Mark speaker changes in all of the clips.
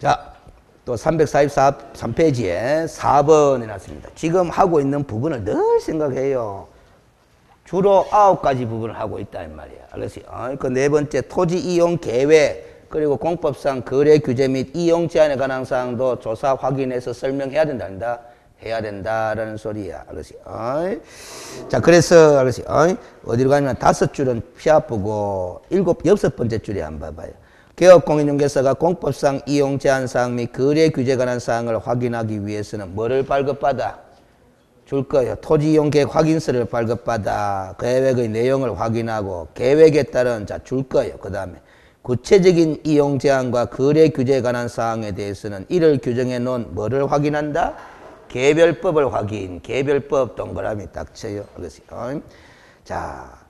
Speaker 1: 자, 또 343페이지에 4번에 놨습니다. 지금 하고 있는 부분을 늘 생각해요. 주로 9가지 부분을 하고 있다 이 말이야. 알겠어요? 그 네 번째 토지 이용 계획 그리고 공법상 거래 규제 및 이용 제한에 관한 사항도 조사 확인해서 설명해야 된다. 해야 된다라는 소리야. 알겠어요? 자, 그래서 알겠어요? 어디로 가냐면 5줄은 피아프고 6번째 줄에 한번 봐봐요. 개업공인중개사가 공법상 이용 제한 사항 및 거래 규제에 관한 사항을 확인하기 위해서는 뭐를 발급받아? 줄 거예요. 토지 이용 계획 확인서를 발급받아 계획의 내용을 확인하고 계획에 따른 줄 거예요. 그 다음에 구체적인 이용 제한과 거래 규제에 관한 사항에 대해서는 이를 규정해 놓은 뭐를 확인한다? 개별법을 확인. 개별법 동그라미 딱 쳐요. 알겠어요? 자,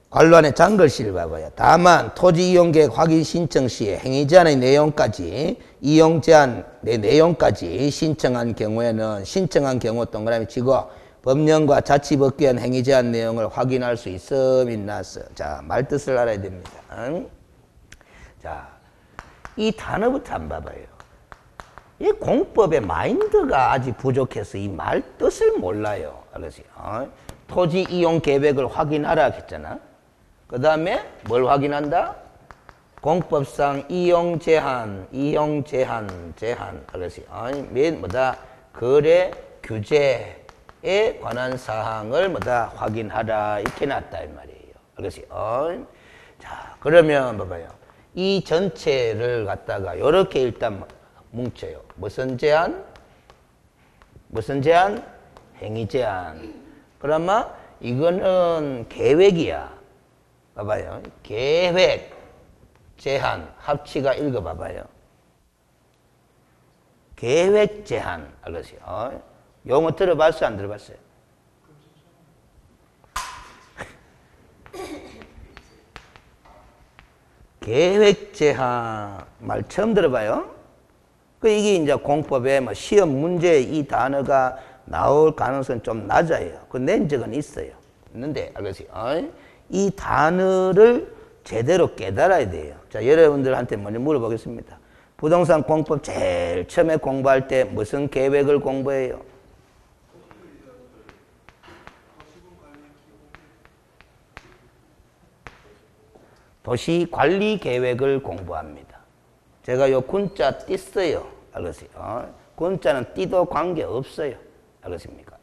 Speaker 1: 관련의 장글씨를 봐봐요. 다만 토지 이용 계획 확인 신청 시에 행위 제한의 내용까지 이용 제한 내 내용까지 신청한 경우에는 신청한 경우 동그라미 치고 법령과 자치법규에 한 행위 제한 내용을 확인할 수 있음 있나서. 자, 말뜻을 알아야 됩니다. 자, 이 단어부터 한번 봐봐요. 이 공법의 마인드가 아직 부족해서 이 말 뜻을 몰라요. 알겠어요? 토지 이용 계획을 확인하라 했잖아. 그 다음에 뭘 확인한다? 공법상 이용 제한. 알겠어요? 및 뭐다? 거래 규제에 관한 사항을 뭐다? 확인하라. 이렇게 놨다 이 말이에요. 알겠어요? 자, 그러면 봐봐요. 이 전체를 갖다가 이렇게 일단 뭉쳐요. 무슨 제한? 행위 제한. 그러면 이거는 계획이야. 봐봐요. 계획, 제한, 합치가 읽어봐봐요. 계획 제한. 알겠어요? 용어 들어봤어요? 안 들어봤어요? 계획 제한 말 처음 들어봐요? 이게 이제 공법에 뭐 시험 문제에 이 단어가 나올 가능성은 좀 낮아요. 낸 적은 있어요. 있는데, 알겠어요? 이 단어를 제대로 깨달아야 돼요. 자, 여러분들한테 먼저 물어보겠습니다. 부동산 공법 제일 처음에 공부할 때 무슨 계획을 공부해요? 도시관리 계획을 공부합니다. 제가 요 군자 띄어요. 알겠어요? 군자는 띄도 관계없어요. 알겠습니까?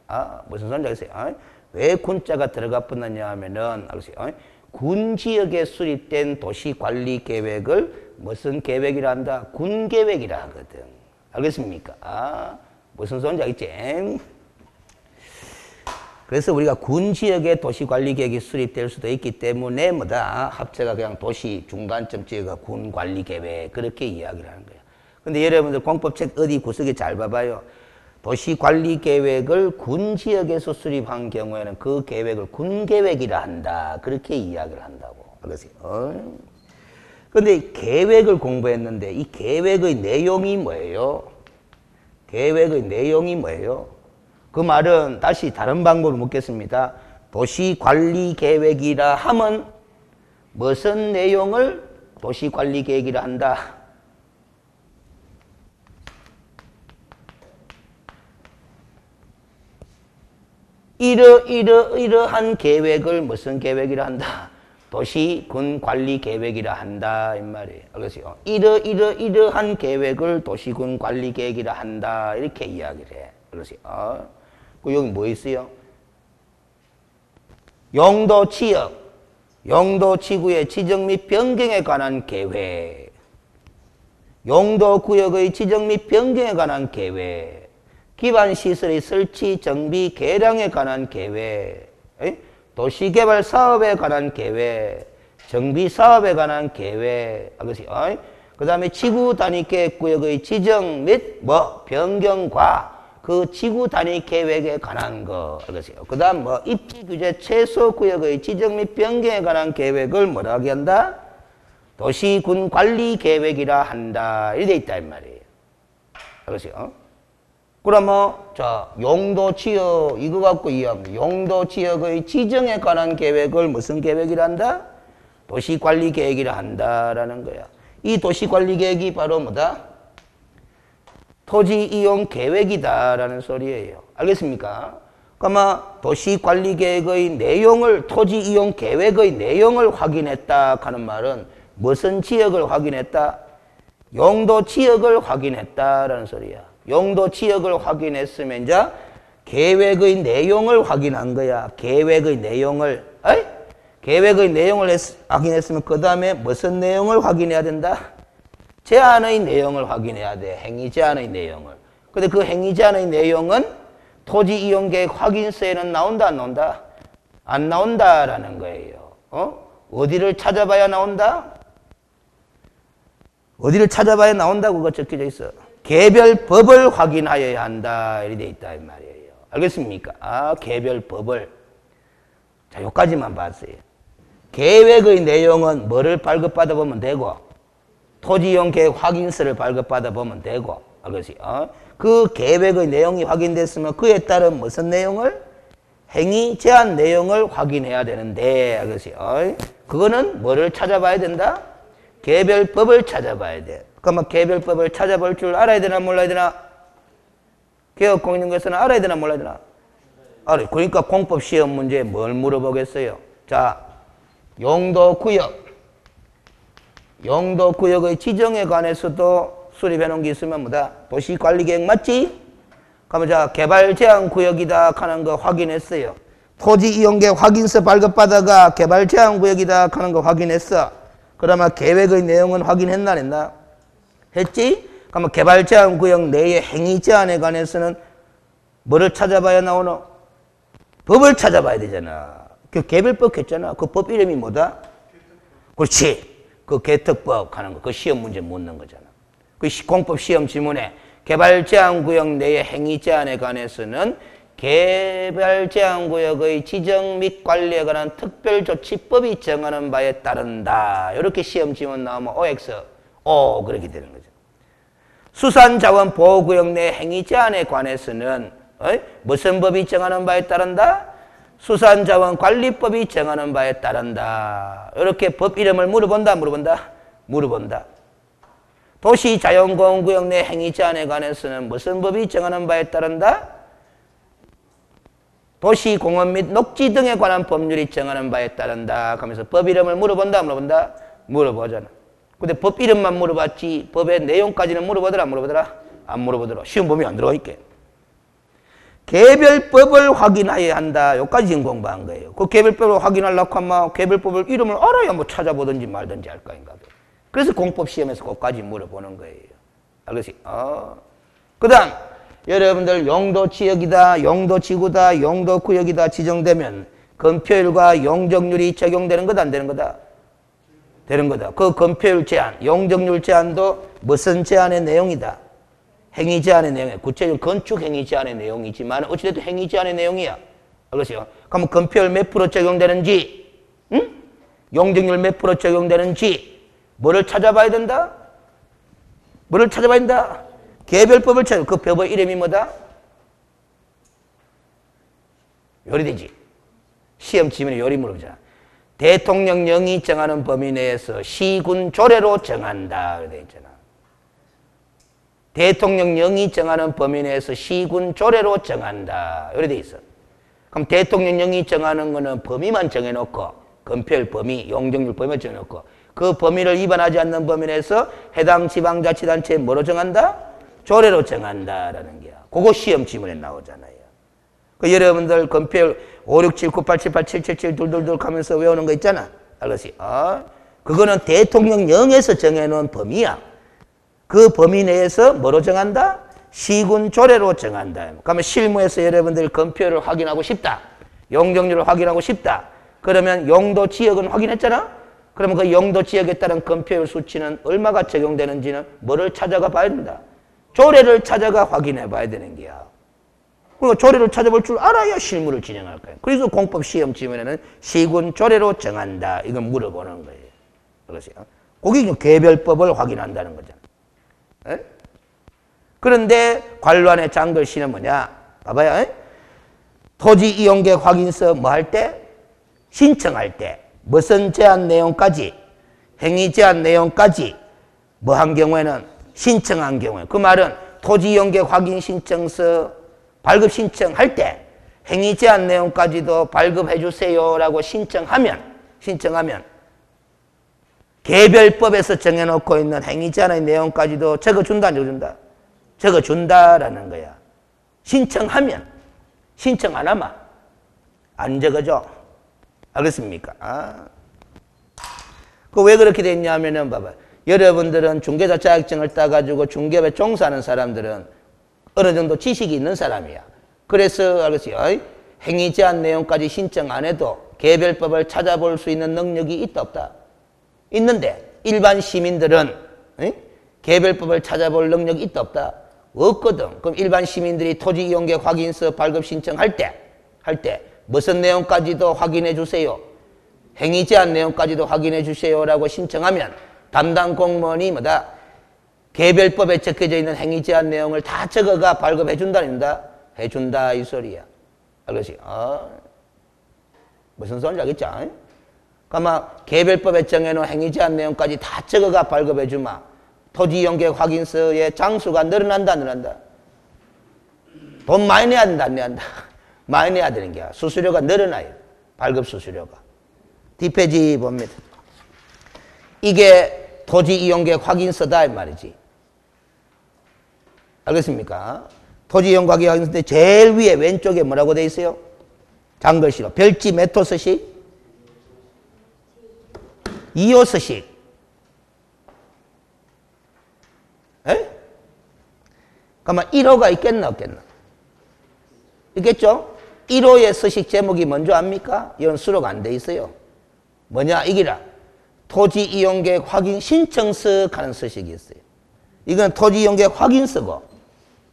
Speaker 1: 무슨 소리인지 알겠어요? 왜 군자가 들어가 붙느냐 하면은, 알겠어요? 군 지역에 수립된 도시관리 계획을 무슨 계획이라 한다? 군 계획이라 하거든. 알겠습니까? 무슨 소리인지 알겠지? 그래서 우리가 군 지역에 도시관리 계획이 수립될 수도 있기 때문에 뭐다? 합체가 그냥 도시 중간점 지역가 군 관리 계획 그렇게 이야기를 하는 거예요. 근데 여러분들 공법책 어디 구석에 잘 봐봐요. 도시관리 계획을 군 지역에서 수립한 경우에는 그 계획을 군 계획이라 한다. 그렇게 이야기를 한다고. 알겠어요? 근데 계획을 공부했는데 이 계획의 내용이 뭐예요? 계획의 내용이 뭐예요? 그 말은 다시 다른 방법으로 묻겠습니다. 도시관리계획이라 하면 무슨 내용을 도시관리계획이라 한다? 이러한 계획을 무슨 계획이라 한다? 도시군관리계획이라 한다 이 말이에요. 알겠어요? 이러한 계획을 도시군관리계획이라 한다 이렇게 이야기를 해. 알겠어요? 여기 뭐 있어요? 용도 지역, 용도 지구의 지정 및 변경에 관한 계획, 용도 구역의 지정 및 변경에 관한 계획, 기반 시설의 설치, 정비, 개량에 관한 계획, 도시개발 사업에 관한 계획, 정비 사업에 관한 계획, 알겠어요? 그 다음에 지구 단위 계획 구역의 지정 및 변경과 그 지구 단위 계획에 관한 거, 알겠어요? 그 다음 입지 규제 최소 구역의 지정 및 변경에 관한 계획을 뭐라고 한다? 도시군 관리 계획이라 한다. 이렇게 돼 있다, 이 말이에요. 알겠어요? 그러면, 자, 용도 지역, 이거 갖고 이해합니다. 용도 지역의 지정에 관한 계획을 무슨 계획이라 한다? 도시관리 계획이라 한다라는 거야. 이 도시관리 계획이 바로 뭐다? 토지 이용 계획이다라는 소리예요. 알겠습니까? 그러면 도시관리계획의 내용을, 토지 이용 계획의 내용을 확인했다 하는 말은 무슨 지역을 확인했다? 용도 지역을 확인했다라는 소리야. 용도 지역을 확인했으면 이제 계획의 내용을 확인한 거야. 계획의 내용을. 에이? 계획의 내용을 확인했으면 그 다음에 무슨 내용을 확인해야 된다? 제안의 내용을 확인해야 돼. 행위 제안의 내용을. 근데 그 행위 제안의 내용은 토지 이용계획 확인서에는 나온다, 안 나온다? 안 나온다라는 거예요. 어디를 찾아봐야 나온다? 어디를 찾아봐야 나온다고 그거 적혀져 있어. 개별 법을 확인하여야 한다. 이렇게 돼 있다 이 말이에요. 알겠습니까? 아, 개별 법을. 자, 여기까지만 봤어요. 계획의 내용은 뭐를 발급받아 보면 되고, 토지 이용 계획 확인서를 발급받아 보면 되고, 알겠어요? 그 계획의 내용이 확인됐으면 그에 따른 무슨 내용을? 행위 제한 내용을 확인해야 되는데, 알겠어요? 그거는 뭐를 찾아봐야 된다? 개별법을 찾아봐야 돼. 그러면 개별법을 찾아볼 줄 알아야 되나 몰라야 되나? 개업공인중개사는 알아야 되나 몰라야 되나? 알아요. 그러니까 공법 시험 문제에 뭘 물어보겠어요? 자, 용도구역. 용도구역의 지정에 관해서도 수립해 놓은 게 있으면 뭐다? 도시관리계획 맞지? 그러면 자, 개발제한구역이다 하는 거 확인했어요. 토지이용계획 확인서 발급받아가 개발제한구역이다 하는 거 확인했어. 그러면 계획의 내용은 확인했나 안 했나? 했지? 그러면 개발제한구역 내의 행위제한에 관해서는 뭐를 찾아봐야 나오노? 법을 찾아봐야 되잖아. 그 개별법 했잖아. 그 법 이름이 뭐다? 그렇지. 그 개특법 하는 거. 그 시험 문제 묻는 거잖아. 그 공법 시험 지문에 개발제한구역 내의 행위제한에 관해서는 개발제한구역의 지정 및 관리에 관한 특별조치법이 정하는 바에 따른다. 이렇게 시험 지문 나오면 OX, O 그렇게 되는 거죠. 수산자원보호구역 내 행위제한에 관해서는 무슨 법이 정하는 바에 따른다? 수산자원관리법이 정하는 바에 따른다. 이렇게 법 이름을 물어본다, 물어본다? 물어본다. 도시자연공원구역 내 행위제한에 관해서는 무슨 법이 정하는 바에 따른다? 도시공원 및 녹지 등에 관한 법률이 정하는 바에 따른다. 하면서 법 이름을 물어본다, 물어본다? 물어보잖아. 근데 법 이름만 물어봤지 법의 내용까지는 물어보더라, 안 물어보더라? 안 물어보더라. 시험 범위 안 들어가니까. 개별법을 확인해야 한다. 여기까지 지금 공부한 거예요. 그 개별법을 확인하려고 하면 개별법을 이름을 알아야 뭐 찾아보든지 말든지 할 거인가. 그래서 공법 시험에서 그것까지 물어보는 거예요. 알겠지? 그 다음, 여러분들 용도지역이다, 용도지구다, 용도구역이다 지정되면 건폐율과 용적률이 적용되는 거다, 안 되는 거다? 되는 거다. 그 건폐율 제한, 용적률 제한도 무슨 제한의 내용이다? 행위 제한의 내용이야. 구체적으로 건축 행위 제한의 내용이지만 어찌됐든 행위 제한의 내용이야. 알겠어요? 그러면 건폐율 몇 프로 적용되는지, 응? 용적률 몇 프로 적용되는지 뭐를 찾아봐야 된다? 뭐를 찾아봐야 된다? 개별법을 찾아. 그 법의 이름이 뭐다? 요리되지. 시험 지문에 요리 물어보잖아. 대통령령이 정하는 범위 내에서 시군 조례로 정한다. 그래 있잖아. 대통령령이 정하는 범위 내에서 시군 조례로 정한다. 이렇게 돼 있어. 그럼 대통령령이 정하는 거는 범위만 정해놓고, 건폐율 범위, 용적률 범위만 정해놓고, 그 범위를 위반하지 않는 범위 내에서 해당 지방자치단체에 뭐로 정한다? 조례로 정한다라는 게야. 그거 시험 지문에 나오잖아요. 그 여러분들 건폐율 5, 6, 7, 9, 8, 7, 8, 7, 7, 7, 둘둘둘 하면서 외우는 거 있잖아. 알겠지? 그거는 대통령령에서 정해놓은 범위야. 그 범위 내에서 뭐로 정한다? 시군 조례로 정한다. 그러면 실무에서 여러분들 건폐율을 확인하고 싶다. 용적률을 확인하고 싶다. 그러면 용도 지역은 확인했잖아? 그러면 그 용도 지역에 따른 건폐율 수치는 얼마가 적용되는지는 뭐를 찾아가 봐야 된다? 조례를 찾아가 확인해 봐야 되는 거야. 그리고 조례를 찾아볼 줄 알아야 실무를 진행할 거야. 그래서 공법 시험 지문에는 시군 조례로 정한다. 이건 물어보는 거예요. 그렇죠? 그게 개별법을 확인한다는 거잖아. 에? 그런데 관로안의 장글씨는 뭐냐? 봐봐요. 에? 토지 이용계획 확인서 뭐 할 때? 신청할 때. 무슨 제한 내용까지? 행위 제한 내용까지 뭐 한 경우에는 신청한 경우에. 그 말은 토지연계 확인 신청서 발급 신청할 때 행위 제한 내용까지도 발급해 주세요라고 신청하면 개별법에서 정해놓고 있는 행위 제한의 내용까지도 적어준다 안 적어준다? 적어준다라는 거야. 신청하면. 신청 안 하면 안 적어줘. 알겠습니까? 그 왜 그렇게 됐냐면은 봐봐. 여러분들은 중개사 자격증을 따가지고 중개업에 종사하는 사람들은 어느 정도 지식이 있는 사람이야. 그래서 알겠어요. 행위 제한 내용까지 신청 안 해도 개별법을 찾아볼 수 있는 능력이 있다 없다? 있는데 일반 시민들은 개별법을 찾아볼 능력이 있다 없다? 없거든. 그럼 일반 시민들이 토지 이용계 확인서 발급 신청할 때 무슨 내용까지도 확인해 주세요. 행위 제한 내용까지도 확인해 주세요라고 신청하면 담당 공무원이 뭐다? 개별법에 적혀져 있는 행위 제한 내용을 다 적어가 발급해 준다 아닙니다? 해준다 이 소리야. 알겠지? 무슨 소리인지 알겠죠? 그러면 개별법에 정해놓은 행위 제한 내용까지 다 적어가 발급해 주마. 토지 이용계 확인서의 장수가 늘어난다 안 늘어난다? 돈 많이 내야 된다 안 내야 된다? 많이 내야 되는 게야. 수수료가 늘어나요. 발급 수수료가. 뒷페이지 봅니다. 이게 토지 이용계 확인서다 이 말이지. 알겠습니까? 토지 이용 관계 확인서 때 제일 위에 왼쪽에 뭐라고 돼 있어요? 장글씨로 별지 몇 호 서식? 2호 서식. 에? 그러면 1호가 있겠나 없겠나? 있겠죠? 1호의 서식 제목이 뭔지 압니까? 이건 수록 안 돼 있어요. 뭐냐? 이기라. 토지 이용계획 확인 신청서 하는 서식이 있어요. 이건 토지 이용계획 확인서고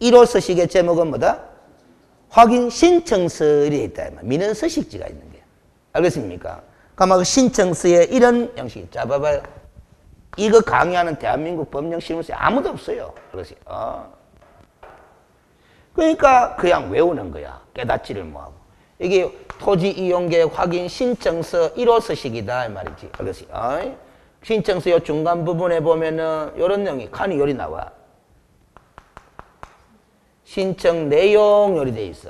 Speaker 1: 1호 서식의 제목은 뭐다? 확인 신청서에 있다. 민원 서식지가 있는 거야. 알겠습니까? 그러면 그 신청서에 이런 형식이 자 봐봐요. 이거 강의하는 대한민국 법령실무소에 아무도 없어요. 그것이. 그러니까 그냥 외우는 거야. 깨닫지를 뭐하고. 이게 토지 이용계획 확인 신청서 1호 서식이다 이 말이지. 그것이. 신청서 요 중간 부분에 보면은 요런 내용이 칸이 요리 나와. 신청 내용 요리 돼 있어.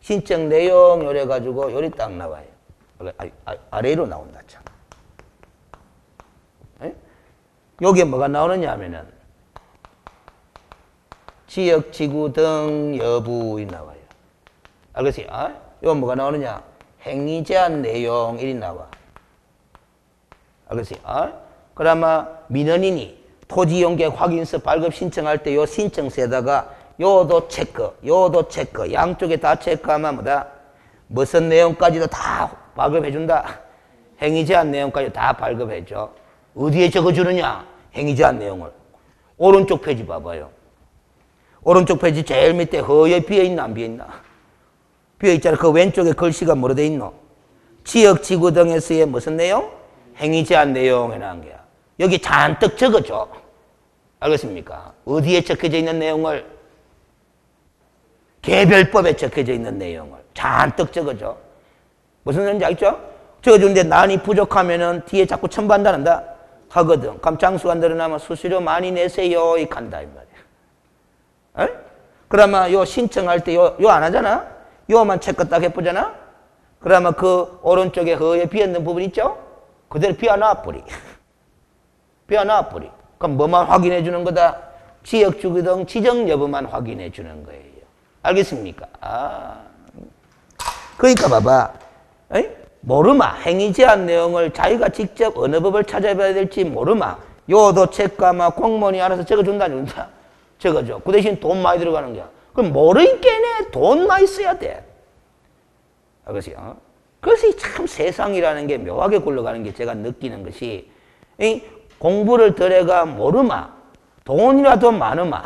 Speaker 1: 신청 내용 요래 가지고 요리 딱 나와요. 아래로 나온다 참. 여기에 뭐가 나오느냐 하면은 지역 지구 등 여부이 나와요. 알겠어요? 이건 뭐가 나오느냐? 행위 제한 내용 이리 나와. 알겠어요? 그러면 민원인이 토지 이용계획 확인서 발급 신청할 때 요 신청서에다가 요도 체크, 양쪽에 다 체크하면 뭐다? 무슨 내용까지도 다 발급해준다. 행위 제한 내용까지 다 발급해줘. 어디에 적어주느냐? 행위 제한 내용을. 오른쪽 페이지 봐봐요. 오른쪽 페이지 제일 밑에 허에 비어있나 안 비어있나? 비어있잖아. 그 왼쪽에 글씨가 뭐로 돼 있노? 지역 지구 등에서의 무슨 내용? 행위 제한 내용 해놓은 거야. 여기 잔뜩 적어줘. 알겠습니까? 어디에 적혀져 있는 내용을? 개별법에 적혀져 있는 내용을 잔뜩 적어줘. 무슨 소리인지 알죠? 적어주는데 난이 부족하면은 뒤에 자꾸 첨부한다는다 하거든. 그럼 장수가 늘어나면 수수료 많이 내세요 이 간다 이 말이야. 그러면 요 신청할 때 요 안 하잖아. 요만 체크 딱 해보잖아. 그러면 그 오른쪽에 허에 비었는 부분 있죠? 그대로 비워놔 버리. 비워놔 버리. 그럼 뭐만 확인해 주는 거다? 지역 주구 등 지정 여부만 확인해 주는 거예요. 알겠습니까? 그러니까 봐봐. 모르마. 행위 제한 내용을 자기가 직접 어느 법을 찾아봐야 될지 모르마. 요도 체크하면 공무원이 알아서 적어준다 안 준다? 적어줘. 그 대신 돈 많이 들어가는 거야. 그럼 모르니까 돈 많이 써야 돼. 알겠어요? 그래서 참 세상이라는 게 묘하게 굴러가는 게 제가 느끼는 것이 공부를 덜해가 모르마. 돈이라도 많으마.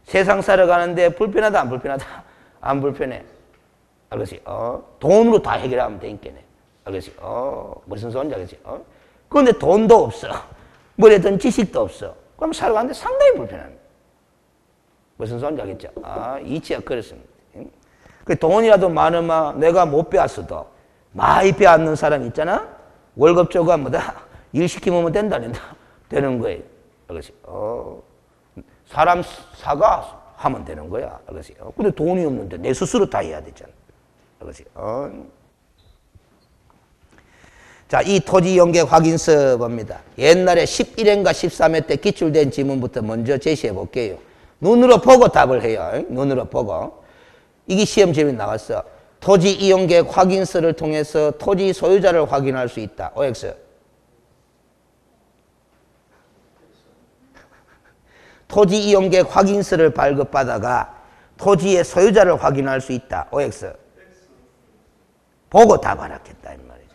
Speaker 1: 세상 살아가는데 불편하다 안 불편하다? 안 불편해. 알겠지? 돈으로 다 해결하면 되니까네. 알겠지? 무슨 소리인지 알겠지? 그런데 돈도 없어. 뭐래 든 지식도 없어. 그럼 살아가는데 상당히 불편합니다. 무슨 소리인지 알겠죠? 이치가 그렇습니다. 그 돈이라도 많으면 내가 못 배웠어도 많이 배웠는 사람 있잖아? 월급 줘가 뭐다? 일 시키면 된다, 안 된다? 되는 거예요. 알겠지? 사람 사가 하면 되는 거야. 알겠어요? 근데 돈이 없는데 내 스스로 다 해야 되잖아. 알겠어요? 자, 이 토지 연계 확인서 봅니다. 옛날에 11회인가 13회 때 기출된 지문부터 먼저 제시해 볼게요. 눈으로 보고 답을 해요. 눈으로 보고. 이게 시험 질문이 나왔어. 토지 이용계획 확인서를 통해서 토지 소유자를 확인할 수 있다. OX. 토지 이용계획 확인서를 발급받아가 토지의 소유자를 확인할 수 있다. OX. 보고 답하라 했다 이 말이죠.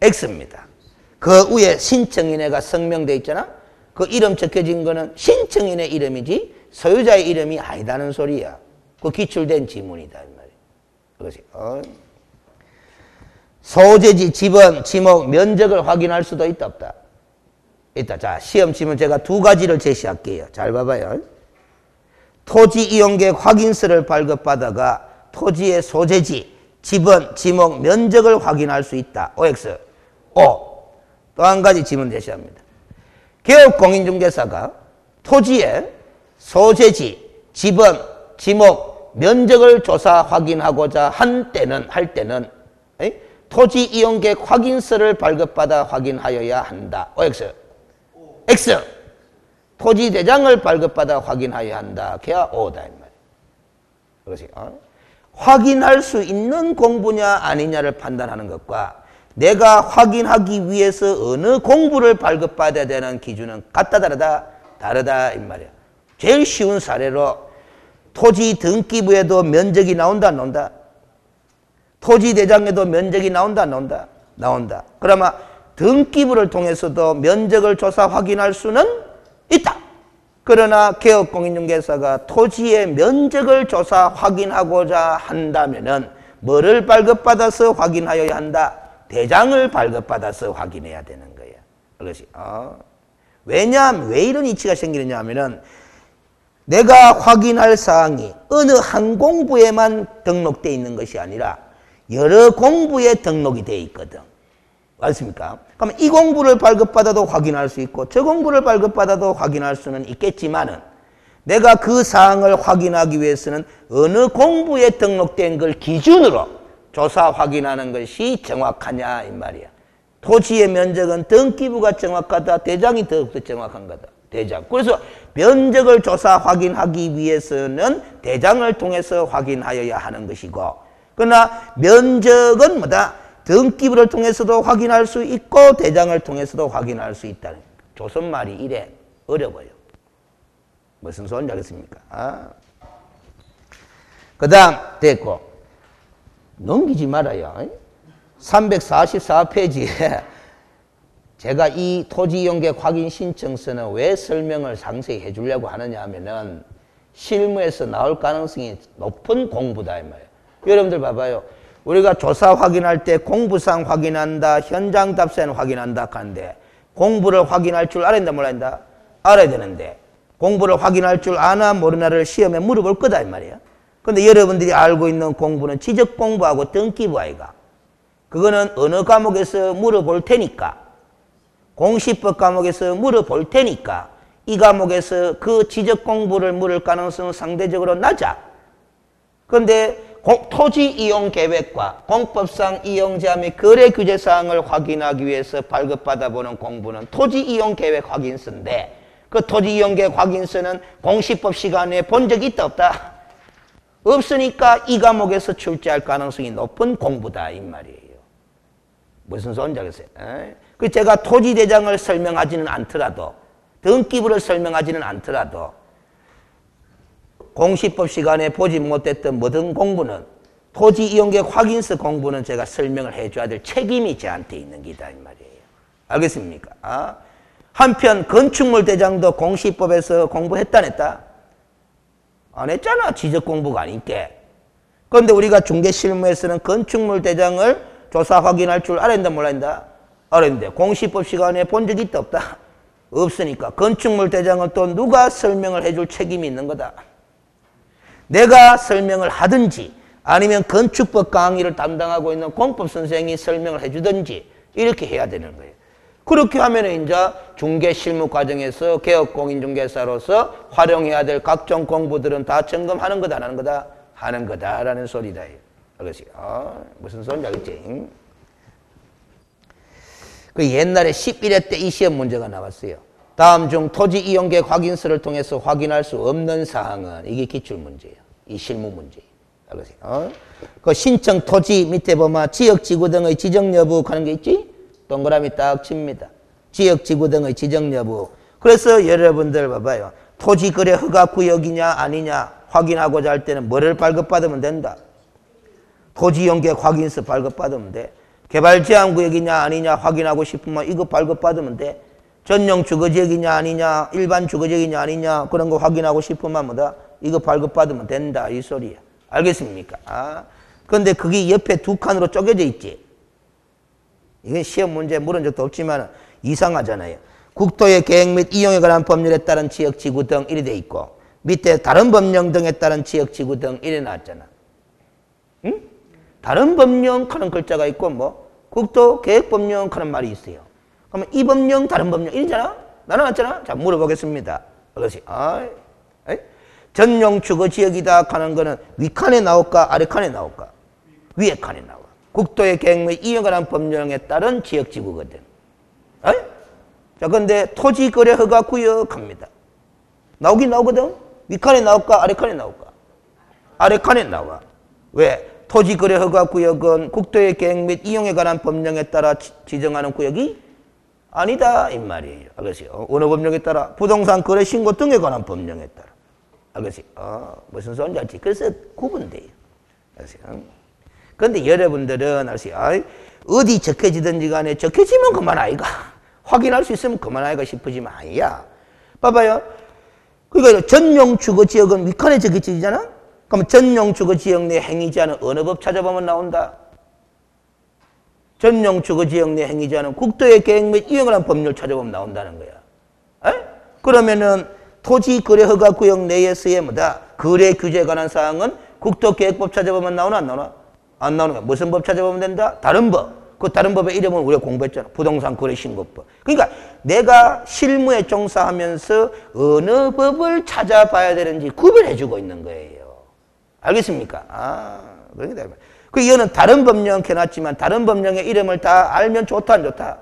Speaker 1: X입니다. 그 위에 신청인회가 성명돼 있잖아. 그 이름 적혀진 거는 신청인의 이름이지 소유자의 이름이 아니다는 소리야. 그 기출된 지문이다 이 말이야. 그것이 소재지, 지번, 지목, 면적을 확인할 수도 있다 없다. 있다. 자, 시험 지문 제가 두 가지를 제시할게요. 잘 봐봐요. 토지 이용계획 확인서를 발급받아가 토지의 소재지, 지번, 지목, 면적을 확인할 수 있다. OX. O. 또 한 가지 지문 제시합니다. 개업공인중개사가 토지의 소재지, 지번, 지목, 면적을 조사 확인하고자 할 때는 토지 이용계획 확인서를 발급받아 확인하여야 한다. OX. X. 토지 대장을 발급받아 확인하여야 한다. 걔야 O다. 이 말이야. 그것이 확인할 수 있는 공부냐 아니냐를 판단하는 것과 내가 확인하기 위해서 어느 공부를 발급받아야 되는 기준은 같다 다르다? 다르다 이 말이야. 제일 쉬운 사례로 토지 등기부에도 면적이 나온다 안 나온다? 토지 대장에도 면적이 나온다 안 나온다? 나온다. 그러면 등기부를 통해서도 면적을 조사 확인할 수는 있다. 그러나 개업공인중개사가 토지의 면적을 조사 확인하고자 한다면은 뭐를 발급받아서 확인하여야 한다? 대장을 발급받아서 확인해야 되는 거예요. 그것이 왜냐하면 왜 이런 이치가 생기느냐 하면은 내가 확인할 사항이 어느 한 공부에만 등록되어 있는 것이 아니라 여러 공부에 등록이 되어 있거든. 맞습니까? 그럼 이 공부를 발급받아도 확인할 수 있고 저 공부를 발급받아도 확인할 수는 있겠지만은 내가 그 사항을 확인하기 위해서는 어느 공부에 등록된 걸 기준으로 조사 확인하는 것이 정확하냐 이 말이야. 토지의 면적은 등기부가 정확하다. 대장이 더욱더 정확한 거다. 대장. 그래서 면적을 조사 확인하기 위해서는 대장을 통해서 확인하여야 하는 것이고 그러나 면적은 뭐다? 등기부를 통해서도 확인할 수 있고 대장을 통해서도 확인할 수 있다는 조선말이 이래 어려워요. 무슨 소리인지 알겠습니까? 그 다음 됐고 넘기지 말아요. 344페이지에 제가 이 토지 이용계획 확인 신청서는 왜 설명을 상세히 해주려고 하느냐 하면은 실무에서 나올 가능성이 높은 공부다 이 말이에요. 여러분들 봐봐요. 우리가 조사 확인할 때 공부상 확인한다, 현장 답사는 확인한다 하는데 공부를 확인할 줄 알아야 된다 몰라야 된다? 알아야 되는데 공부를 확인할 줄 아나 모르나를 시험에 물어볼 거다 이 말이에요. 근데 여러분들이 알고 있는 공부는 지적 공부하고 등기부 아이가. 그거는 어느 과목에서 물어볼 테니까 공시법 과목에서 물어볼 테니까 이 과목에서 그 지적 공부를 물을 가능성은 상대적으로 낮아. 그런데 토지 이용 계획과 공법상 이용자 및 거래 규제 사항을 확인하기 위해서 발급받아 보는 공부는 토지 이용 계획 확인서인데 그 토지 이용 계획 확인서는 공시법 시간에 본 적이 있다 없다? 없으니까 이 과목에서 출제할 가능성이 높은 공부다 이 말이에요. 무슨 소리인지 알겠어요? 그 제가 토지 대장을 설명하지는 않더라도 등기부를 설명하지는 않더라도 공시법 시간에 보지 못했던 모든 공부는 토지 이용계획 확인서 공부는 제가 설명을 해줘야 될 책임이 저한테 있는 기다 이 말이에요. 알겠습니까? 한편 건축물 대장도 공시법에서 공부했다 안 했다? 안 했잖아. 지적 공부가 아니니까. 그런데 우리가 중개실무에서는 건축물 대장을 조사 확인할 줄 알아야 된다 몰라야 된다? 알아야 된다. 공시법 시간에 본 적이 있다 없다? 없으니까 건축물 대장은 또 누가 설명을 해줄 책임이 있는 거다. 내가 설명을 하든지 아니면 건축법 강의를 담당하고 있는 공법 선생이 설명을 해주든지 이렇게 해야 되는 거예요. 그렇게 하면 이제 중개 실무 과정에서 개업공인중개사로서 활용해야 될 각종 공부들은 다 점검하는 거다, 안 하는 거다? 하는 거다라는 소리다. 그렇지. 무슨 소리인지 알겠지? 그 옛날에 11회 때 이 시험 문제가 나왔어요. 다음 중 토지 이용계획 확인서를 통해서 확인할 수 없는 사항은 이게 기출문제예요. 이 실무 문제예요. 그렇지. 그 신청 토지 밑에 보면 지역 지구 등의 지정 여부 하는 게 있지? 동그라미 딱 칩니다. 지역 지구 등의 지정 여부. 그래서 여러분들 봐봐요. 토지 거래 허가 구역이냐 아니냐 확인하고자 할 때는 뭐를 발급받으면 된다? 토지 이용계획 확인서 발급받으면 돼. 개발 제한 구역이냐 아니냐 확인하고 싶으면 이거 발급받으면 돼. 전용 주거지역이냐 아니냐 일반 주거지역이냐 아니냐 그런 거 확인하고 싶으면 뭐다? 이거 발급받으면 된다 이 소리야. 알겠습니까? 그런데 그게 옆에 두 칸으로 쪼개져 있지. 이건 시험 문제 물은 적도 없지만 이상하잖아요. 국토의 계획 및 이용에 관한 법률에 따른 지역 지구 등 이래 돼 있고 밑에 다른 법령 등에 따른 지역 지구 등 이래 나왔잖아. 응? 다른 법령 하는 글자가 있고 뭐 국토 계획 법령 하는 말이 있어요. 그러면 이 법령 다른 법령 이러잖아. 나눠놨잖아. 자 물어보겠습니다. 그렇지. 전용 주거 지역이다 하는 거는 윗칸에 나올까 아래 칸에 나올까? 위에 칸에 나와. 국토의 계획 및 이용에 관한 법령에 따른 지역 지구거든. 자 근데 토지 거래 허가 구역 합니다. 나오긴 나오거든. 윗칸에 나올까 아래 칸에 나올까? 아래 칸에 나와. 왜? 토지 거래 허가 구역은 국토의 계획 및 이용에 관한 법령에 따라 지정하는 구역이 아니다 이 말이에요. 알겠어요? 어느 법령에 따라? 부동산 거래 신고 등에 관한 법령에 따라. 알겠어요? 무슨 소리인지 알지? 그래서 구분돼요. 알겠어요? 그런데 여러분들은 알겠어요? 어디 적혀지든지 간에 적혀지면 그만 아이가. 확인할 수 있으면 그만 아이가 싶으지만 아니야. 봐봐요. 그러니까 전용 주거 지역은 윗칸에 적혀지잖아? 그럼 전용 주거 지역 내 행위자는 어느 법 찾아보면 나온다? 전용 주거 지역 내 행위자는 국토의 계획 및 이용에 관한 법률 찾아보면 나온다는 거야. 그러면은 토지 거래 허가 구역 내에서의 뭐다? 거래 규제에 관한 사항은 국토계획법 찾아보면 나오나 안 나오나? 안 나오는 거야. 무슨 법 찾아보면 된다? 다른 법. 그 다른 법의 이름은 우리가 공부했잖아. 부동산 거래 신고법. 그러니까 내가 실무에 종사하면서 어느 법을 찾아봐야 되는지 구별해주고 있는 거예요. 알겠습니까? 그러니까 그 이거는 다른 법령 해놨지만 다른 법령의 이름을 다 알면 좋다 안 좋다?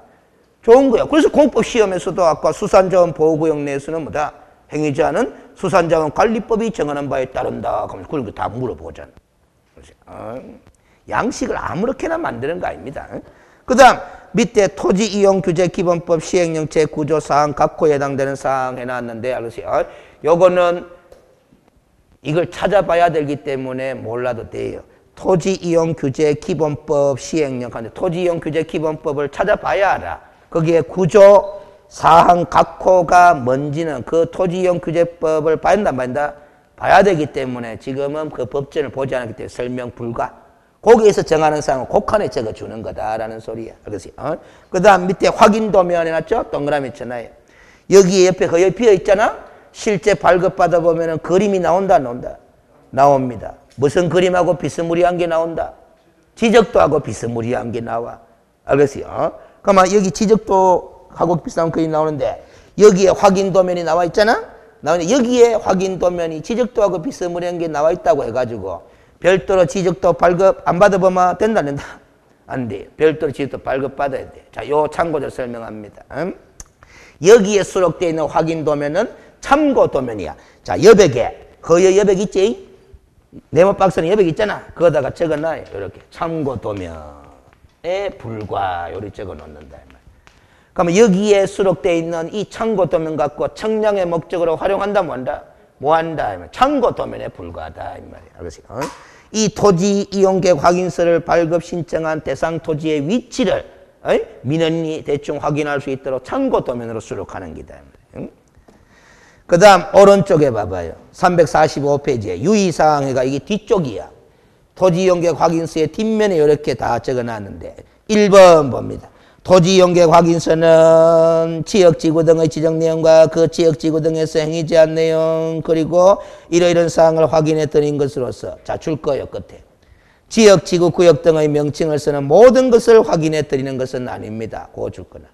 Speaker 1: 좋은 거야. 그래서 공법 시험에서도 아까 수산자원 보호구역 내에서는 뭐다? 행위자는 수산자원 관리법이 정하는 바에 따른다. 그러면 그걸 다 물어보잖아. 양식을 아무렇게나 만드는 거 아닙니다. 그 다음 밑에 토지이용규제기본법 시행령 제9조4항 각 호에 해당되는 사항 해놨는데 알겠어요? 요거는 이걸 찾아봐야 되기 때문에 몰라도 돼요. 토지이용규제기본법 시행령 토지이용규제기본법을 찾아봐야 알아. 거기에 9조 4항 각 호가 뭔지는 그 토지이용규제법을 봐야 된다 안 봐야 된다? 봐야 되기 때문에 지금은 그 법전을 보지 않았기 때문에 설명 불가. 거기에서 정하는 사항은 곡칸에 적어주는 거다라는 소리야. 알겠어요? 그 다음 밑에 확인도면 해놨죠? 동그라미 쳐놔요. 여기 옆에 거의 비어 있잖아? 실제 발급받아 보면은 그림이 나온다, 안 나온다? 나옵니다. 무슨 그림하고 비스무리한 게 나온다? 지적도하고 비스무리한 게 나와. 알겠어요? 그러면 여기 지적도하고 비슷한 그림이 나오는데 여기에 확인도면이 나와 있잖아? 나오는데 여기에 확인도면이 지적도하고 비스무리한 게 나와 있다고 해가지고 별도로 지적도 발급 안 받아보면 된다 안 된다? 안 돼. 별도로 지적도 발급 받아야 돼. 자, 요 참고를 설명합니다. 여기에 수록되어 있는 확인도면은 참고도면이야. 자, 여백에 거여 여백 있지? 네모박스는 여백 있잖아. 거기다가 적어놔요. 이렇게 참고도면에 불과 요리 적어놓는다. 그러면 여기에 수록되어 있는 이 참고도면 갖고 청량의 목적으로 활용한다 뭐 한다? 뭐 한다? 참고도면에 불과하다 이 말이야. 알겠어요? 이 토지 이용계획 확인서를 발급 신청한 대상 토지의 위치를 민원인이 대충 확인할 수 있도록 참고도면으로 수록하는 기다. 그 다음 오른쪽에 봐봐요. 345페이지에 유의사항이가 이게 뒤쪽이야. 토지 이용계획 확인서의 뒷면에 이렇게 다 적어놨는데 1번 봅니다. 토지 이용계획 확인서는 지역지구 등의 지정 내용과 그 지역지구 등에서 행위제한 내용 그리고 이러이런 사항을 확인해 드린 것으로서 자, 줄 거예요. 끝에. 지역지구 구역 등의 명칭을 쓰는 모든 것을 확인해 드리는 것은 아닙니다. 그거 줄 거나.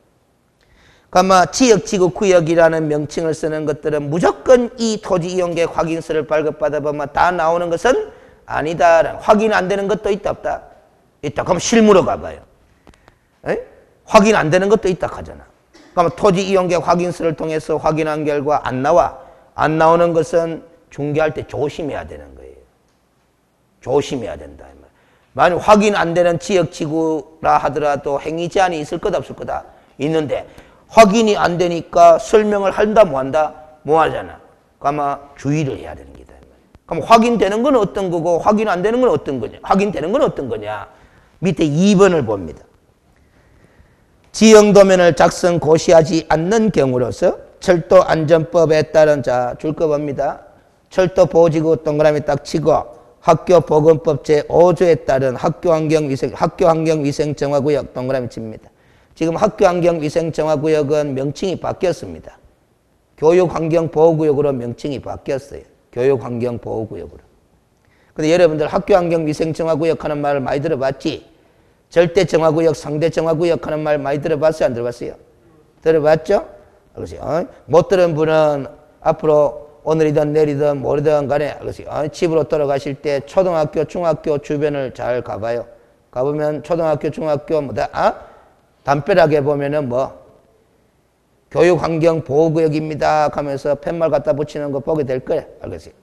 Speaker 1: 그러니까 지역지구구역이라는 명칭을 쓰는 것들은 무조건 이 토지이용계획 확인서를 발급받아 보면 다 나오는 것은 아니다. 확인 안 되는 것도 있다 없다? 있다. 그럼 실무로 가봐요. 에? 확인 안 되는 것도 있다 하잖아. 그러면 토지이용계획 확인서를 통해서 확인한 결과 안 나와. 안 나오는 것은 중개할 때 조심해야 되는 거예요. 조심해야 된다. 만약 확인 안 되는 지역지구라 하더라도 행위 제한이 있을 거다 없을 거다? 있는데 확인이 안 되니까 설명을 한다 뭐 한다? 뭐 하잖아. 아마 주의를 해야 되는 거다. 그럼 확인되는 건 어떤 거고 확인 안 되는 건 어떤 거냐? 확인되는 건 어떤 거냐? 밑에 2번을 봅니다. 지형도면을 작성 고시하지 않는 경우로서 철도안전법에 따른 줄 거 봅니다. 철도보호지구 동그라미 딱 치고 학교보건법 제5조에 따른 학교환경위생정화구역 동그라미 칩니다. 지금 학교환경위생정화구역은 명칭이 바뀌었습니다. 교육환경보호구역으로 명칭이 바뀌었어요. 교육환경보호구역으로. 근데 여러분들 학교환경위생정화구역 하는 말을 많이 들어봤지? 절대정화구역, 상대정화구역 하는 말 많이 들어봤어요? 안 들어봤어요? 들어봤죠? 못 들은 분은 앞으로 오늘이든 내일이든 모레든 간에 집으로 돌아가실 때 초등학교, 중학교 주변을 잘 가봐요. 가보면 초등학교, 중학교 담벼락에 보면은 교육환경보호구역입니다 하면서 팻말 갖다 붙이는 거 보게 될 거예요. 알겠어요?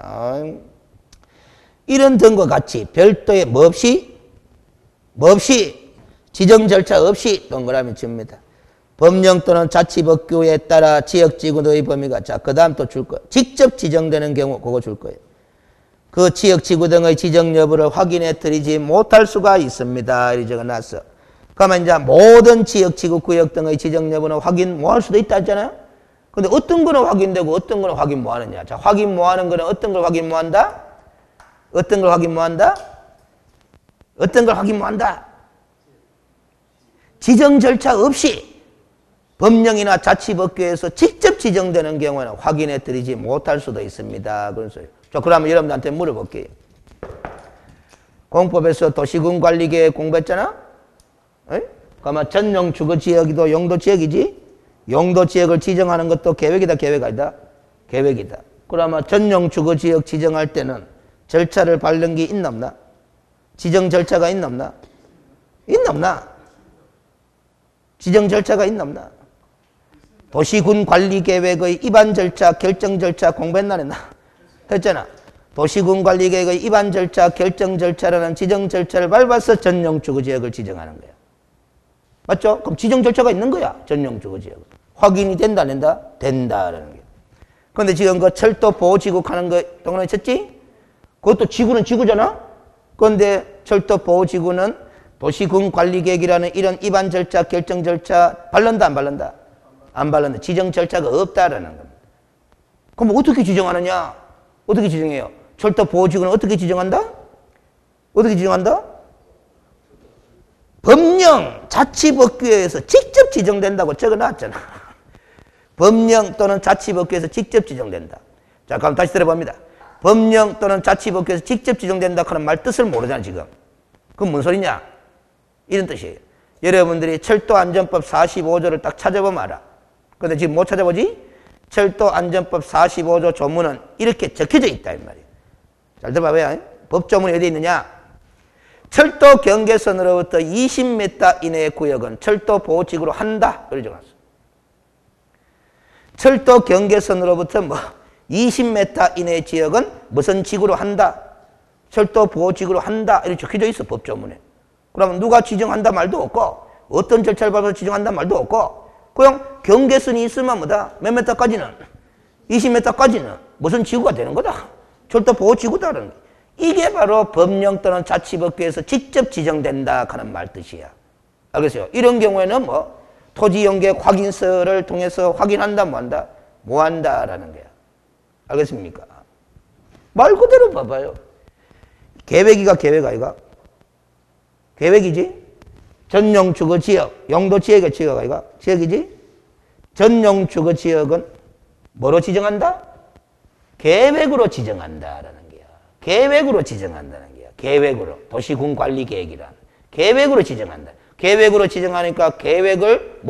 Speaker 1: 이런 등과 같이 별도의 뭐 없이 지정 절차 없이 동그라미 칩니다. 법령 또는 자치법규에 따라 지역지구의 범위가 그 다음 또 줄 거예요. 직접 지정되는 경우 그거 줄 거예요. 그 지역지구 등의 지정 여부를 확인해 드리지 못할 수가 있습니다. 이렇게 적어놨어. 그러면 이제 모든 지역지구 구역 등의 지정 여부는 확인 못 할 수도 있다 했잖아요. 근데 어떤 거는 확인되고 어떤 거는 확인 못 하느냐. 자, 확인 못 하는 거는 어떤 걸 확인 못 한다? 어떤 걸 확인 못 한다? 어떤 걸 확인 못 한다? 지정 절차 없이 법령이나 자치법규에서 직접 지정되는 경우에는 확인해 드리지 못할 수도 있습니다. 그런 소리. 자, 그러면 여러분들한테 물어볼게요. 공법에서 도시군관리계획 공부했잖아? 그러면 전용주거지역이도 용도지역이지? 용도지역을 지정하는 것도 계획이다, 계획 아니다? 계획이다. 그러면 전용주거지역 지정할 때는 절차를 밟는 게 있나 없나? 지정 절차가 있나 없나? 있나 없나? 지정 절차가 있나 없나? 도시군관리계획의 입안 절차, 결정 절차 공부했나 안 했나? 했잖아. 도시군관리계획의 입안 절차, 결정 절차라는 지정 절차를 밟아서 전용주거지역을 지정하는 거야. 맞죠? 그럼 지정 절차가 있는 거야. 전용주거지역. 확인이 된다 안 된다? 된다라는 게. 그런데 지금 그 철도보호지구 하는 거 동그라미 쳤지? 그것도 지구는 지구잖아? 그런데 철도보호지구는 도시군관리계획이라는 이런 입안 절차, 결정 절차 밟는다 안 밟는다? 안 밟는다. 지정 절차가 없다라는 겁니다. 그럼 어떻게 지정하느냐? 어떻게 지정해요? 철도보호지구는 어떻게 지정한다? 어떻게 지정한다? 법령, 자치법규에서 직접 지정된다고 적어놨잖아. 법령 또는 자치법규에서 직접 지정된다. 자, 그럼 다시 들어봅니다. 법령 또는 자치법규에서 직접 지정된다 하는 말 뜻을 모르잖아, 지금. 그건 뭔 소리냐? 이런 뜻이에요. 여러분들이 철도안전법 45조를 딱 찾아보면 알아. 근데 지금 못 찾아보지? 철도안전법 45조 조문은 이렇게 적혀져 있다, 이 말이에요. 잘 들어봐봐요. 법조문이 어디 있느냐? 철도 경계선으로부터 20m 이내의 구역은 철도보호지구로 한다. 그렇게 적어놨어. 철도 경계선으로부터 20m 이내의 지역은 무슨 지구로 한다? 철도보호지구로 한다. 이렇게 적혀져 있어, 법조문에. 그러면 누가 지정한다 말도 없고, 어떤 절차를 밟아서 지정한다 말도 없고, 그냥 경계선이 있으면 뭐다? 몇 m까지는? 20m까지는 무슨 지구가 되는 거다. 철도보호지구다라는 거야. 이게 바로 법령 또는 자치법규에서 직접 지정된다 하는 말 뜻이야. 알겠어요? 이런 경우에는 토지용계획 확인서를 통해서 확인한다 뭐 한다? 뭐 한다라는 거야. 알겠습니까? 말 그대로 봐봐요. 계획이가 계획 아이가? 계획이지? 전용주거지역, 용도지역의 지역 아이가? 지역이지? 전용주거지역은 뭐로 지정한다? 계획으로 지정한다라는 거야. 계획으로 지정한다는 거야. 계획으로. 도시군관리계획이란. 계획으로 지정한다. 계획으로 지정하니까 계획을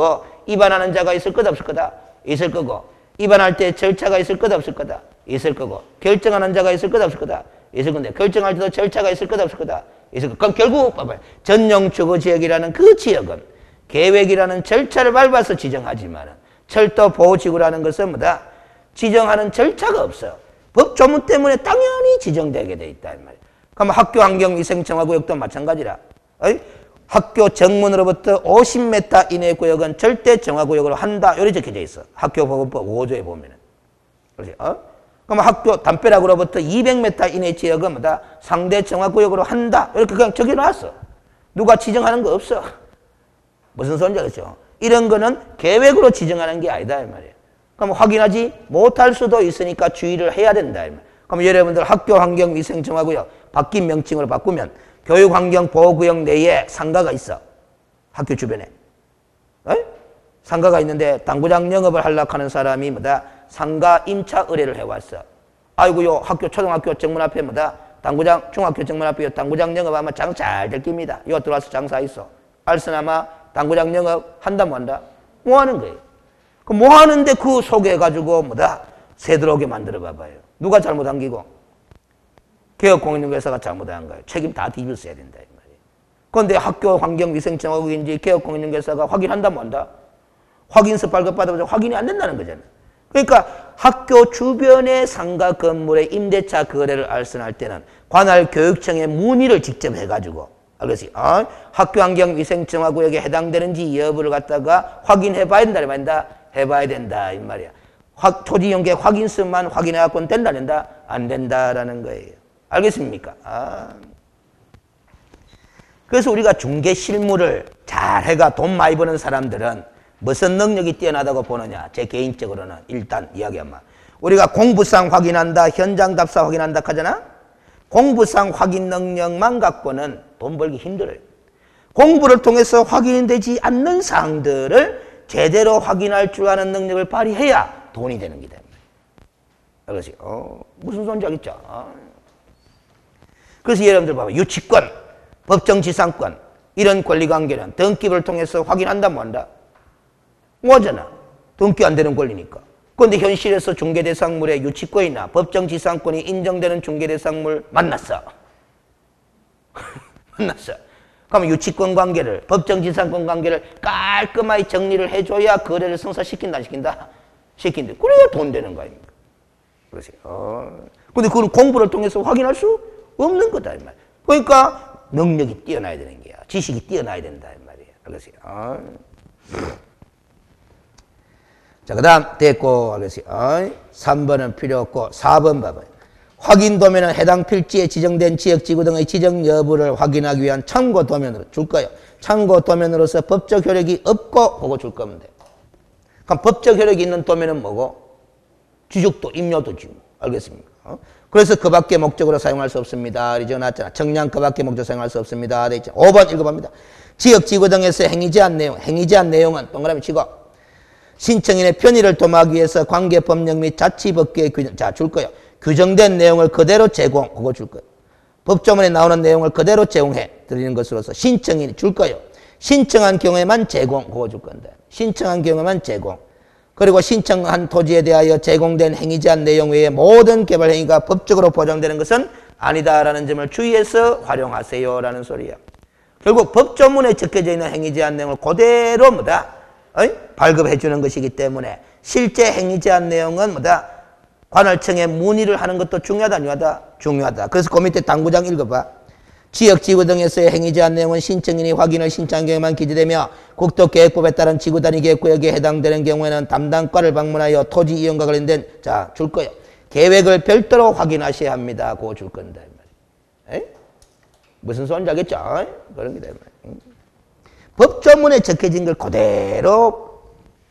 Speaker 1: 입안하는 자가 있을 거다 없을 거다? 있을 거고 입안할 때 절차가 있을 거다 없을 거다? 있을 거고 결정하는 자가 있을 거다 없을 거다? 있을 건데 결정할 때도 절차가 있을 거다 없을 거다? 있을 거. 그럼 결국 봐봐요. 전용 주거 지역이라는 그 지역은 계획이라는 절차를 밟아서 지정하지만 철도 보호지구라는 것은 뭐다? 지정하는 절차가 없어. 법 조문 때문에 당연히 지정되게 돼 있다 이 말이야. 그럼 학교 환경위생청하구역도 마찬가지라. 어이? 학교 정문으로부터 50m 이내 구역은 절대 정화구역으로 한다. 이렇게 적혀져 있어. 학교보건법 5조에 보면은. 그렇지? 그럼 학교 담벼락으로부터 200m 이내 지역은 뭐다? 상대 정화구역으로 한다. 이렇게 그냥 적어놨어. 누가 지정하는 거 없어. 무슨 소리인지 알겠죠? 이런 거는 계획으로 지정하는 게 아니다 이 말이야. 그럼 확인하지 못할 수도 있으니까 주의를 해야 된다 이 말이야. 그럼 여러분들 학교환경위생청하고요 바뀐 명칭으로 바꾸면 교육환경보호구역 내에 상가가 있어. 학교 주변에. 에? 상가가 있는데 당구장 영업을 하려고 하는 사람이 뭐다? 상가 임차 의뢰를 해왔어. 아이고요 학교 초등학교 정문 앞에 뭐다? 당구장 중학교 정문 앞에 당구장 영업하면 장 잘 될 겁니다. 이거 들어와서 장사 있어. 알쓰나마 당구장 영업 한다 뭐 한다? 뭐 하는 거예요? 그 뭐 하는데 그 속에 가지고 뭐다? 새 들어오게 만들어 봐봐요. 누가 잘못한 기고? 개업공인중개사가 잘못한 거예요. 책임 다 뒤집어써야 된다 이 말이에요. 그런데 학교환경위생청하고 이제 개업공인중개사가 확인한다 뭐 한다? 확인서 발급받아서 확인이 안 된다는 거잖아요. 그러니까 학교 주변의 상가 건물의 임대차 거래를 알선할 때는 관할 교육청에 문의를 직접 해가지고 알겠지? 학교환경위생청하고 여기에 해당되는지 여부를 갖다가 확인해 봐야 된다 이 말이야. 해봐야 된다 이 말이야. 토지연계 확인서만 확인해갖고는 된다 안 된다? 안 된다라는 거예요. 알겠습니까? 그래서 우리가 중개 실무를 잘 해가 돈 많이 버는 사람들은 무슨 능력이 뛰어나다고 보느냐? 제 개인적으로는 일단 이야기하면 우리가 공부상 확인한다, 현장 답사 확인한다 하잖아? 공부상 확인 능력만 갖고는 돈 벌기 힘들어요. 공부를 통해서 확인되지 않는 사항들을 제대로 확인할 줄 아는 능력을 발휘해야 돈이 되는 기다. 그렇지? 무슨 소리인지 알겠죠? 그래서 여러분들 봐봐. 유치권, 법정지상권 이런 권리관계는 등기부를 통해서 확인한다 뭐 한다? 뭐하잖아. 등기 안 되는 권리니까. 그런데 현실에서 중개대상물의 유치권이나 법정지상권이 인정되는 중개대상물 만났어. 만났어. 그러면 유치권 관계를, 법정지상권 관계를 깔끔하게 정리를 해줘야 거래를 성사시킨다 안 시킨다? 시킨다. 그래야 돈 되는 거 아닙니까? 그렇지. 근데 그걸 공부를 통해서 확인할 수 없는 거다 이 말이야. 그러니까 능력이 뛰어나야 되는 거야. 지식이 뛰어나야 된다 이 말이야. 그렇지. 자, 그 다음 됐고 알겠지. 3번은 필요 없고 4번 봐봐요. 확인 도면은 해당 필지에 지정된 지역 지구 등의 지정 여부를 확인하기 위한 참고 도면으로 줄 거예요. 참고 도면으로서 법적 효력이 없고 보고 줄 거면 돼. 그럼 법적 효력이 있는 도면은 뭐고? 지적도 임료도지. 알겠습니까? 그래서 그 밖의 목적으로 사용할 수 없습니다. 이제 나왔잖아. 정량 그 밖의 목적 사용할 수 없습니다. 돼 있죠. 5번 읽어봅니다. 지역 지구 등에서 행위제한 내용은 동그라미 치고 신청인의 편의를 도모하기 위해서 관계법령 및 자치법규의 규정, 자, 줄 거예요. 규정된 내용을 그대로 제공, 그거 줄 거예요. 법조문에 나오는 내용을 그대로 제공해 드리는 것으로서 신청인이 줄 거예요. 신청한 경우에만 제공, 그거 줄 건데. 신청한 경우에만 제공. 그리고 신청한 토지에 대하여 제공된 행위제한 내용 외에 모든 개발 행위가 법적으로 보장되는 것은 아니다라는 점을 주의해서 활용하세요라는 소리야. 결국 법조문에 적혀져 있는 행위제한 내용을 그대로 뭐다? 발급해 주는 것이기 때문에 실제 행위제한 내용은 뭐다? 관할청에 문의를 하는 것도 중요하다, 중요하다? 중요하다. 그래서 그 밑에 당구장 읽어봐. 지역지구 등에서의 행위제한 내용은 신청인이 확인을 신청한 경우에만 기재되며 국토계획법에 따른 지구단위 계획구역에 해당되는 경우에는 담당과를 방문하여 토지 이용과 관련된 자, 줄 거예요. 계획을 별도로 확인하셔야 합니다. 그거 줄 건데. 무슨 소리인지 알겠죠? 그런 게 되면. 법조문에 적혀진 걸 그대로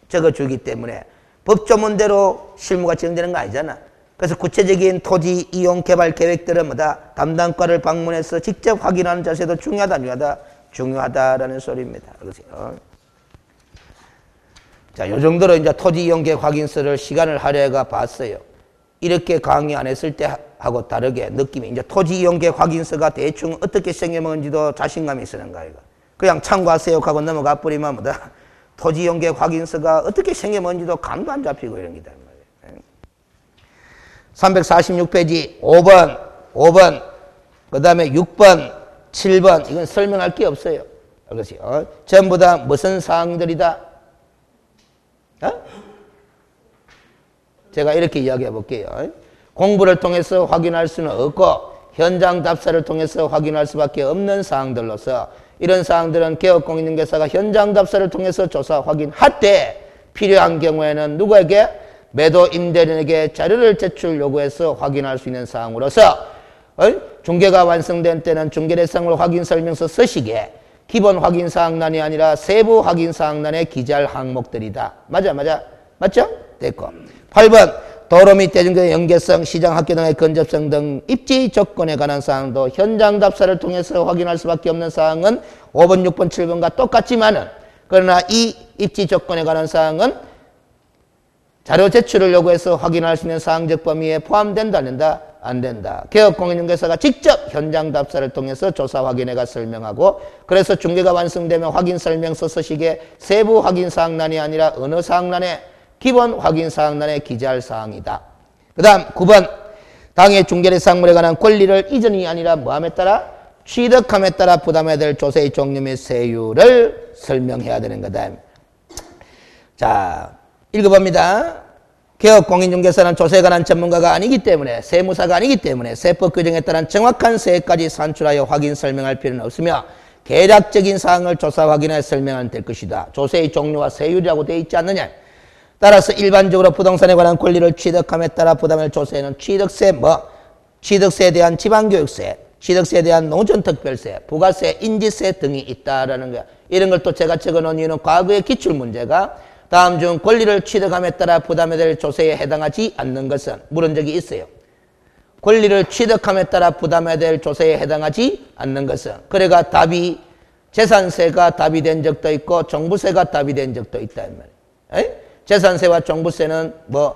Speaker 1: 적어주기 때문에 법조문대로 실무가 진행되는 거 아니잖아. 그래서 구체적인 토지 이용 개발 계획들은 뭐다? 담당과를 방문해서 직접 확인하는 자세도 중요하다, 중요하다? 중요하다라는 소리입니다. 그렇죠? 자, 요 정도로 이제 토지 이용 계획 확인서를 시간을 할애가 봤어요. 이렇게 강의 안 했을 때 하고 다르게 느낌이 이제 토지 이용 계획 확인서가 대충 어떻게 생겨먹은지도 자신감이 있는 거예요. 그냥 참고하세요 하고 넘어가 버리면 뭐다? 토지 용객 확인서가 어떻게 생겨먼지도 감도 안 잡히고 이런 게다 말이에요. 346페이지 5번 그 다음에 6번 7번 이건 설명할 게 없어요. 알겠어요? 전부 다 무슨 사항들이다? 제가 이렇게 이야기해 볼게요. 공부를 통해서 확인할 수는 없고 현장 답사를 통해서 확인할 수밖에 없는 사항들로서 이런 사항들은 개업공인중개사가 현장 답사를 통해서 조사 확인할 때 필요한 경우에는 누구에게? 매도 임대인에게 자료를 제출 요구해서 확인할 수 있는 사항으로서 중개가 완성된 때는 중개대상물 확인설명서 서식에 기본 확인사항란이 아니라 세부 확인사항란에 기재할 항목들이다. 맞죠? 됐고 8번 도로 및 대중교의 연계성, 시장 학교 등의 근접성 등 입지 조건에 관한 사항도 현장 답사를 통해서 확인할 수밖에 없는 사항은 5번, 6번, 7번과 똑같지만은 그러나 이 입지 조건에 관한 사항은 자료 제출을 요구해서 확인할 수 있는 사항적 범위에 포함된다, 안 된다? 안 된다. 개업공인중개사가 직접 현장 답사를 통해서 조사 확인해가 설명하고 그래서 중개가 완성되면 확인설명서 서식에 세부 확인사항란이 아니라 어느 사항란에 기본 확인사항란에 기재할 사항이다. 그 다음 9번 당해 중개대상물에 관한 권리를 이전이 아니라 뭐함에 따라? 취득함에 따라 부담해야 될 조세의 종류 및 세율을 설명해야 되는 거다. 자, 읽어봅니다. 개업공인중개사는 조세에 관한 전문가가 아니기 때문에 세무사가 아니기 때문에 세법 규정에 따른 정확한 세액까지 산출하여 확인 설명할 필요는 없으며 개략적인 사항을 조사 확인해 설명하면 될 것이다. 조세의 종류와 세율이라고 되어 있지 않느냐. 따라서 일반적으로 부동산에 관한 권리를 취득함에 따라 부담할 조세는 취득세, 취득세에 대한 지방교육세, 취득세에 대한 농촌특별세, 부가세, 인지세 등이 있다라는 거야. 이런 걸 또 제가 적어놓은 이유는 과거의 기출문제가 다음 중 권리를 취득함에 따라 부담해야 될 조세에 해당하지 않는 것은 물은 적이 있어요. 권리를 취득함에 따라 부담해야 될 조세에 해당하지 않는 것은 그래가 답이 재산세가 답이 된 적도 있고 종부세가 답이 된 적도 있다 이 말이에요. 재산세와 종부세는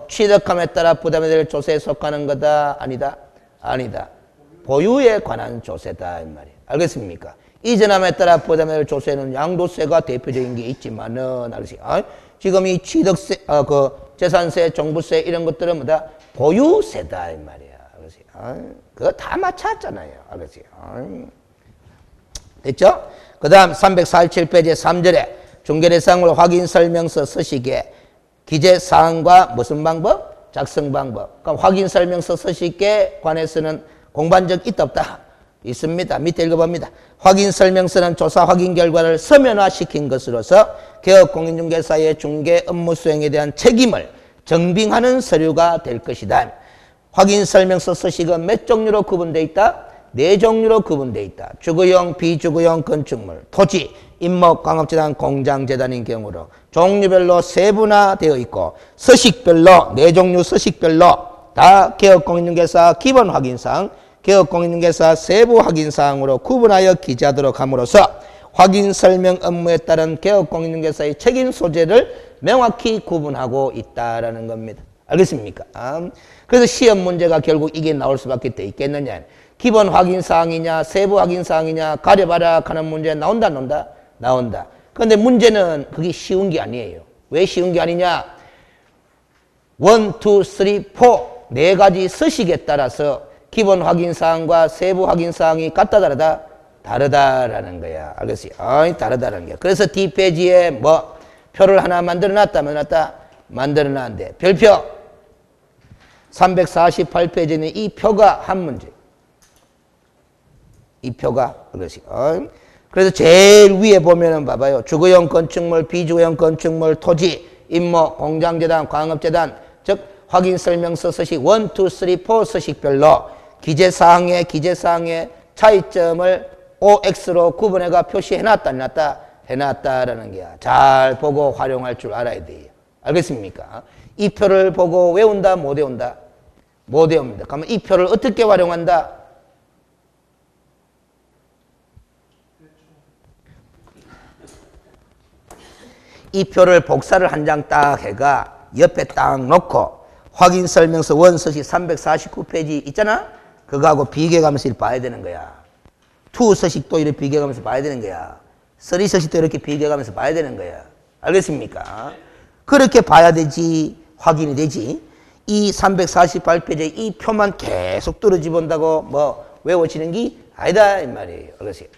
Speaker 1: 취득함에 따라 부담해야 될 조세에 속하는 거다? 아니다? 아니다. 보유에 관한 조세다 이 말이에요. 알겠습니까? 이전함에 따라 부담해야 될 조세는 양도세가 대표적인 게 있지만은 알겠어요? 지금 이 취득세, 재산세, 종부세 이런 것들은 뭐다? 보유세다 이 말이야. 알겠어요? 그거 다 맞췄잖아요. 알겠어요? 됐죠? 그 다음 347페이지 3절에 중개대상물 확인설명서 서식에 기재사항과 무슨 방법? 작성 방법. 그럼 확인설명서 서식에 관해서는 공부한 적 있다 없다? 있습니다. 밑에 읽어봅니다. 확인설명서는 조사 확인 결과를 서면화시킨 것으로서 개업공인중개사의 중개 업무 수행에 대한 책임을 증빙하는 서류가 될 것이다. 확인설명서 서식은 몇 종류로 구분되어 있다? 4종류로 구분되어 있다. 주거용, 비주거용 건축물, 토지, 임목, 광업재단, 공장재단인 경우로 종류별로 세분화되어 있고 서식별로 4종류 서식별로 다 개업공인중개사 기본 확인사항, 개업공인중개사 세부 확인사항으로 구분하여 기재하도록 함으로써 확인설명 업무에 따른 개업공인중개사의 책임 소재를 명확히 구분하고 있다라는 겁니다. 알겠습니까? 그래서 시험 문제가 결국 이게 나올 수밖에 돼 있겠느냐. 기본 확인사항이냐 세부 확인사항이냐 가려봐라 하는 문제 나온다 안 나온다? 나온다. 그런데 문제는 그게 쉬운 게 아니에요. 왜 쉬운 게 아니냐? 1, 2, 3, 4 네 가지 서식에 따라서 기본 확인사항과 세부 확인사항이 같다 다르다? 다르다라는 거야. 알겠어요? 다르다라는 거야. 그래서 뒷페이지에 표를 하나 만들어놨다 만들어놨다? 만들어놨는데 별표 348페이지는 이 표가 한 문제. 이 표가 그것이요. 그래서 제일 위에 보면은 봐봐요. 주거용 건축물, 비주거용 건축물, 토지, 임목, 공장재단, 광업재단, 즉 확인설명서 서식 1, 2, 3, 4 서식별로 기재사항의 차이점을 OX로 구분해가 표시해놨다 안 해놨다? 해놨다라는 게야. 잘 보고 활용할 줄 알아야 돼요. 알겠습니까? 이 표를 보고 외운다 못 외운다? 못 외웁니다. 그러면 이 표를 어떻게 활용한다? 이 표를 복사를 한 장 딱 해가 옆에 딱 놓고 확인설명서 원서식 349페이지 있잖아? 그거하고 비교가면서 봐야 되는 거야. 2 서식도 이렇게 비교가면서 봐야 되는 거야. 3 서식도 이렇게 비교가면서 봐야 되는 거야. 알겠습니까? 그렇게 봐야 되지, 확인이 되지. 이 348페이지에 이 표만 계속 뚫어지 본다고 뭐 외워지는 게 아니다 이 말이에요. 그렇지?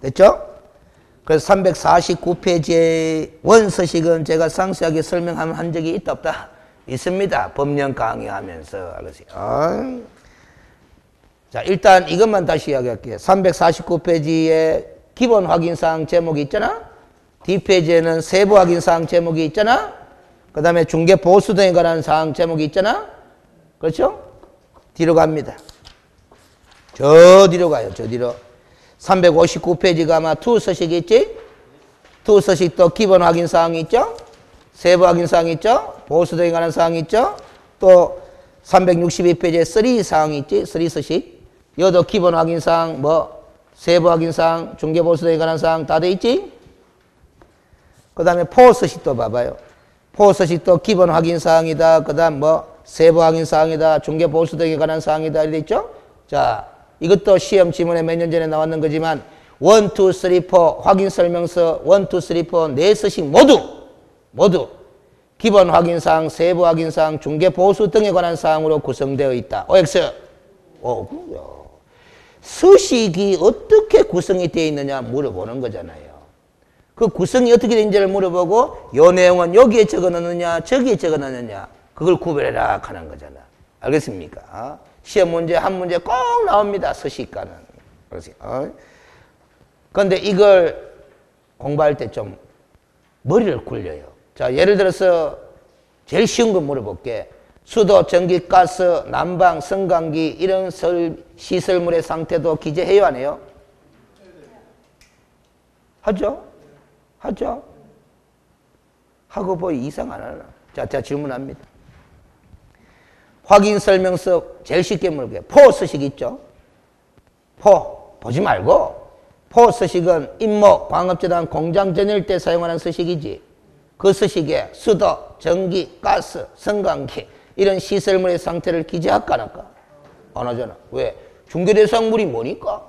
Speaker 1: 됐죠? 그래서 349페이지의 원서식은 제가 상세하게 설명한 적이 있다 없다? 있습니다. 법령 강의하면서. 알겠어요? 자, 일단 이것만 다시 이야기할게요. 349페이지에 기본 확인사항 제목이 있잖아? 뒷페이지에는 세부 확인사항 제목이 있잖아? 그 다음에 중개 보수 등에 관한 사항 제목이 있잖아? 그렇죠? 뒤로 갑니다. 저 뒤로 가요. 저 뒤로. 359페이지가 아마 투서식이 있지? 투서식도 기본 확인사항이 있죠? 세부 확인사항이 있죠? 보수 등에 관한 사항이 있죠? 또 362페이지에 3 사항이 있지? 3서식. 여도 기본 확인사항, 뭐 세부 확인사항, 중개 보수 등에 관한 사항 다 돼 있지? 그 다음에 포서식도 봐봐요. 포서식도 기본 확인사항이다. 그 다음 뭐 세부 확인사항이다. 중개 보수 등에 관한 사항이다. 이렇게 있죠? 자, 이것도 시험 지문에 몇 년 전에 나왔는 거지만 1, 2, 3, 4 확인 설명서 1, 2, 3, 4 네 서식 모두 기본 확인사항, 세부 확인사항, 중개 보수 등에 관한 사항으로 구성되어 있다. OX. 그래요. 서식이 어떻게 구성이 되어 있느냐 물어보는 거잖아요. 그 구성이 어떻게 되는지를 물어보고 요 내용은 여기에 적어넣느냐 저기에 적어넣느냐 그걸 구별해라 하는 거잖아. 알겠습니까? 시험 문제 한 문제 꼭 나옵니다. 서식과는. 그런데 이걸 공부할 때 좀 머리를 굴려요. 자, 예를 들어서 제일 쉬운 거 물어볼게. 수도, 전기, 가스, 난방, 승강기 이런 시설물의 상태도 기재해요 안 해요? 하죠? 하죠? 하고 뭐 이상 안 하나? 자, 제가 질문합니다. 확인 설명서 제일 쉽게 물어볼게요. 포 서식 있죠? 포 보지 말고 포 서식은 임목, 광업재단, 공장 전일 때 사용하는 서식이지. 그 서식에 수도, 전기, 가스, 승강기 이런 시설물의 상태를 기재할까 안 할까? 안 하잖아. 왜? 중개대상물이 뭐니까?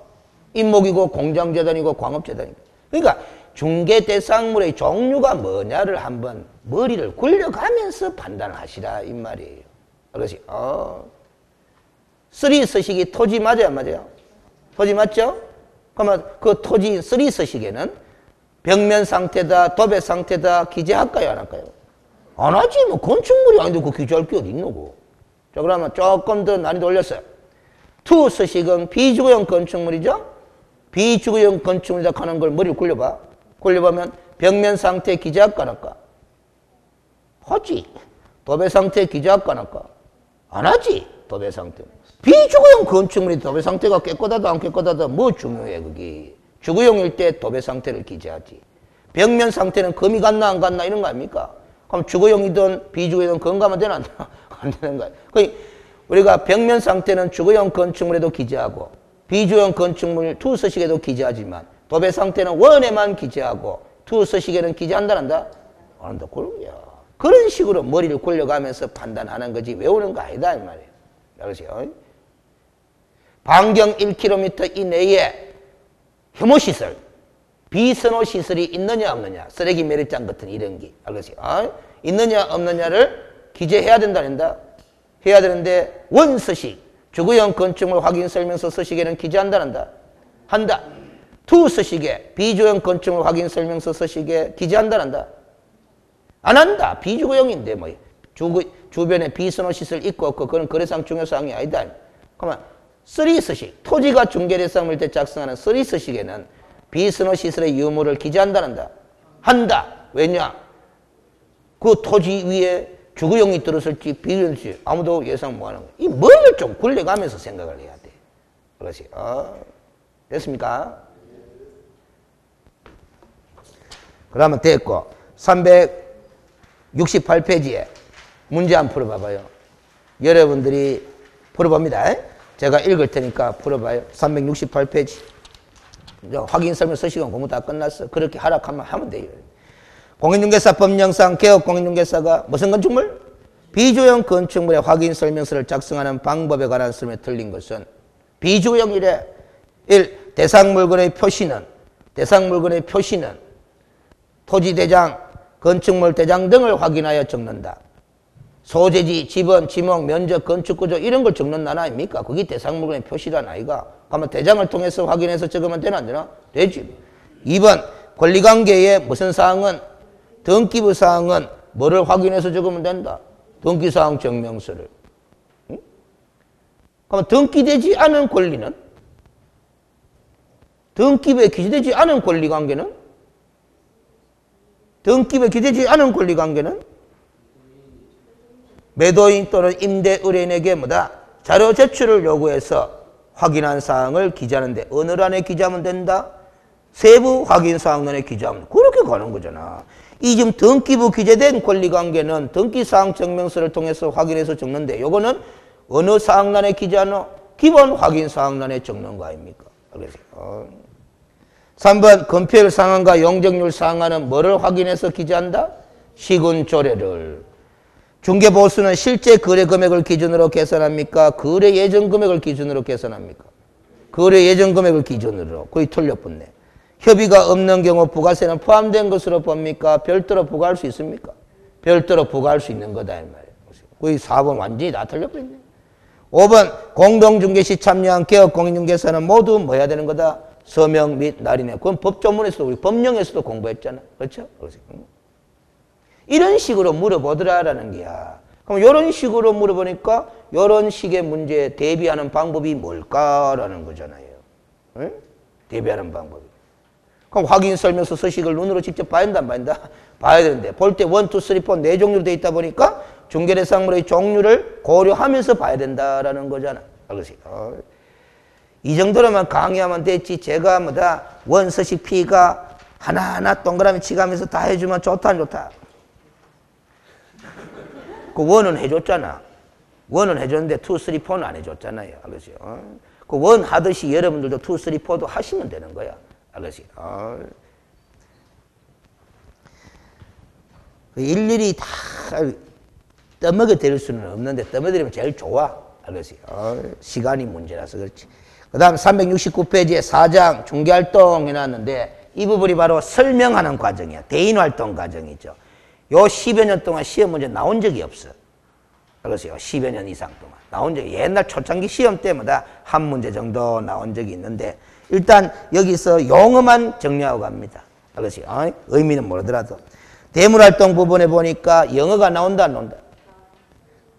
Speaker 1: 임목이고 공장재단이고 광업재단이고. 그러니까 중개대상물의 종류가 뭐냐를 한번 머리를 굴려가면서 판단하시라 이 말이에요. 그렇지? 3 서식이 토지 맞아요 안 맞아요? 토지 맞죠? 그러면 그 토지 3 서식에는 벽면 상태다, 도배 상태다 기재할까요 안 할까요? 안 하지. 뭐 건축물이 아닌데 그 기재할 게 어디 있노고. 자, 그러면 조금 더 난이도 올렸어요. 2 서식은 비주거용 건축물이죠? 비주거용 건축물이다 하는 걸 머리를 굴려봐. 굴려보면 벽면 상태 기재할까 안 할까? 하지. 도배 상태 기재할까 안 할까? 안 하지. 도배 상태. 비주거용 건축물이 도배 상태가 깨끗하다 안 깨끗하다 뭐 중요해 그게. 주거용일 때 도배 상태를 기재하지. 벽면 상태는 금이 갔나 안 갔나 이런 거 아닙니까? 그럼 주거용이든 비주거용이든 건가면 되나 안 되는 거야. 그러니까 우리가 벽면 상태는 주거용 건축물에도 기재하고 비주거용 건축물 2 서식에도 기재하지만 도배 상태는 1에만 기재하고 2 서식에는 기재한다는다? 안 한다. 그런 식으로 머리를 굴려가면서 판단하는 거지 외우는 거 아니다 이 말이에요. 알겠어요? 반경 1km 이내에 혐오시설, 비선호시설이 있느냐 없느냐 쓰레기 매립장 같은 이런 게 알겠어요? 있느냐 없느냐를 기재해야 된다는다. 해야 되는데 원서식, 주거용 건축물 확인 설명서 서식에는 기재한다는다. 한다. 2 서식에 비주거용 건축물 확인 설명서 서식에 기재한다는다. 안 한다. 비주거용인데 뭐 주변에 비선호시설 있고 없고 그건 거래상 중요사항이 아니다. 그러면 3 서식, 토지가 중개대상물 때 작성하는 3 서식에는 비선호시설의 유무를 기재한다는다. 한다. 왜냐? 그 토지 위에 주거용이 들어설지 비주거용이 아무도 예상 못하는 거야. 이 머리를 좀 굴려가면서 생각을 해야 돼. 그렇지. 됐습니까? 그러면 됐고 368페이지에 문제 한번 풀어봐봐요. 여러분들이 풀어봅니다. 제가 읽을 테니까 풀어봐요. 368페이지. 확인 설명 서식은 공부 다 끝났어. 그렇게 하면 돼요. 공인중개사 법령상 개업 공인중개사가 무슨 건축물? 비주거용 건축물의 확인 설명서를 작성하는 방법에 관한 설명이 틀린 것은 비주거용이래. 1. 대상 물건의 표시는 토지대장, 건축물 대장 등을 확인하여 적는다. 소재지, 지번, 지목, 면적, 건축구조 이런 걸 적는 난 아닙니까? 그게 대상물건의 표시란 아이가. 그러면 대장을 통해서 확인해서 적으면 되나 안 되나? 되지. 2번 권리관계의 무슨 사항은 등기부 사항은 뭐를 확인해서 적으면 된다? 등기사항 증명서를. 응? 그러면 등기되지 않은 권리는? 등기부에 기재되지 않은 권리관계는? 등기부에 기재되지 않은 권리관계는? 매도인 또는 임대 의뢰인에게 뭐다? 자료 제출을 요구해서 확인한 사항을 기재하는데 어느 란에 기재하면 된다? 세부 확인 사항란에 기재하면 그렇게 가는 거잖아. 이 지금 등기부 기재된 권리관계는 등기사항 증명서를 통해서 확인해서 적는데 요거는 어느 사항란에 기재하노? 기본 확인 사항란에 적는 거 아닙니까? 알겠어요? 3번 건폐율 상한과 용적률 상한은 뭐를 확인해서 기재한다? 시군조례를. 중개보수는 실제 거래 금액을 기준으로 계산합니까? 거래 예정 금액을 기준으로 계산합니까? 거래 예정 금액을 기준으로. 거의 틀렸겠네. 협의가 없는 경우 부가세는 포함된 것으로 봅니까? 별도로 부과할 수 있습니까? 별도로 부과할 수 있는 거다 이 말이에요. 거의 4번 완전히 다 틀렸거든요. 5번 공동중개 시 참여한 개업공인중개사는 모두 뭐 해야 되는 거다? 서명 및 날인해. 그건 법조문에서도 우리 법령에서도 공부했잖아. 그렇죠? 이런 식으로 물어보더라라는 게야. 그럼 이런 식으로 물어보니까 이런 식의 문제에 대비하는 방법이 뭘까라는 거잖아요. 응? 대비하는 방법이. 그럼 확인 설명서 서식을 눈으로 직접 봐야 된다 안 봐야 된다? 봐야 되는데 볼 때 1, 2, 3, 4, 4종류로 되어 있다 보니까 중개대상물의 종류를 고려하면서 봐야 된다라는 거잖아. 알겠어요? 이 정도로만 강의하면 됐지. 제가 뭐다 원서식 P가 하나하나 동그라미 치가면서 다 해주면 좋다 안 좋다? 그 원은 해줬잖아. 원은 해줬는데 2, 3, 4는 안 해줬잖아요. 알겠어요? 그 원 하듯이 여러분들도 2, 3, 4도 하시면 되는 거야. 알겠어요? 일일이 다 떠먹여 드릴 수는 없는데 떠먹여드리면 제일 좋아. 알겠어요? 시간이 문제라서 그렇지. 그 다음 369페이지에 4장 중개활동 해놨는데 이 부분이 바로 설명하는 과정이야. 대인활동 과정이죠. 요 10여 년 동안 시험 문제 나온 적이 없어. 그렇어요. 10여 년 이상 동안. 나온 적이 옛날 초창기 시험 때마다 한 문제 정도 나온 적이 있는데 일단 여기서 용어만 정리하고 갑니다. 그렇어요. 의미는 모르더라도. 대물활동 부분에 보니까 영어가 나온다 안 나온다?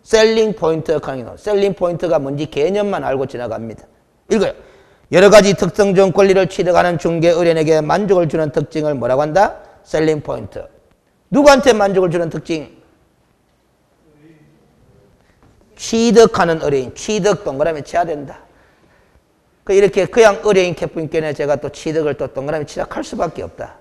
Speaker 1: 셀링 포인트 강의는 셀링 포인트가 뭔지 개념만 알고 지나갑니다. 읽어요. 여러 가지 특성적 권리를 취득하는 중개 의뢰인에게 만족을 주는 특징을 뭐라고 한다? 셀링 포인트. 누구한테 만족을 주는 특징? 취득하는 의뢰인. 취득 동그라미 쳐야 된다. 이렇게 그냥 의뢰인 캐프인께는 제가 또 취득을 또 동그라미 치작할 수밖에 없다.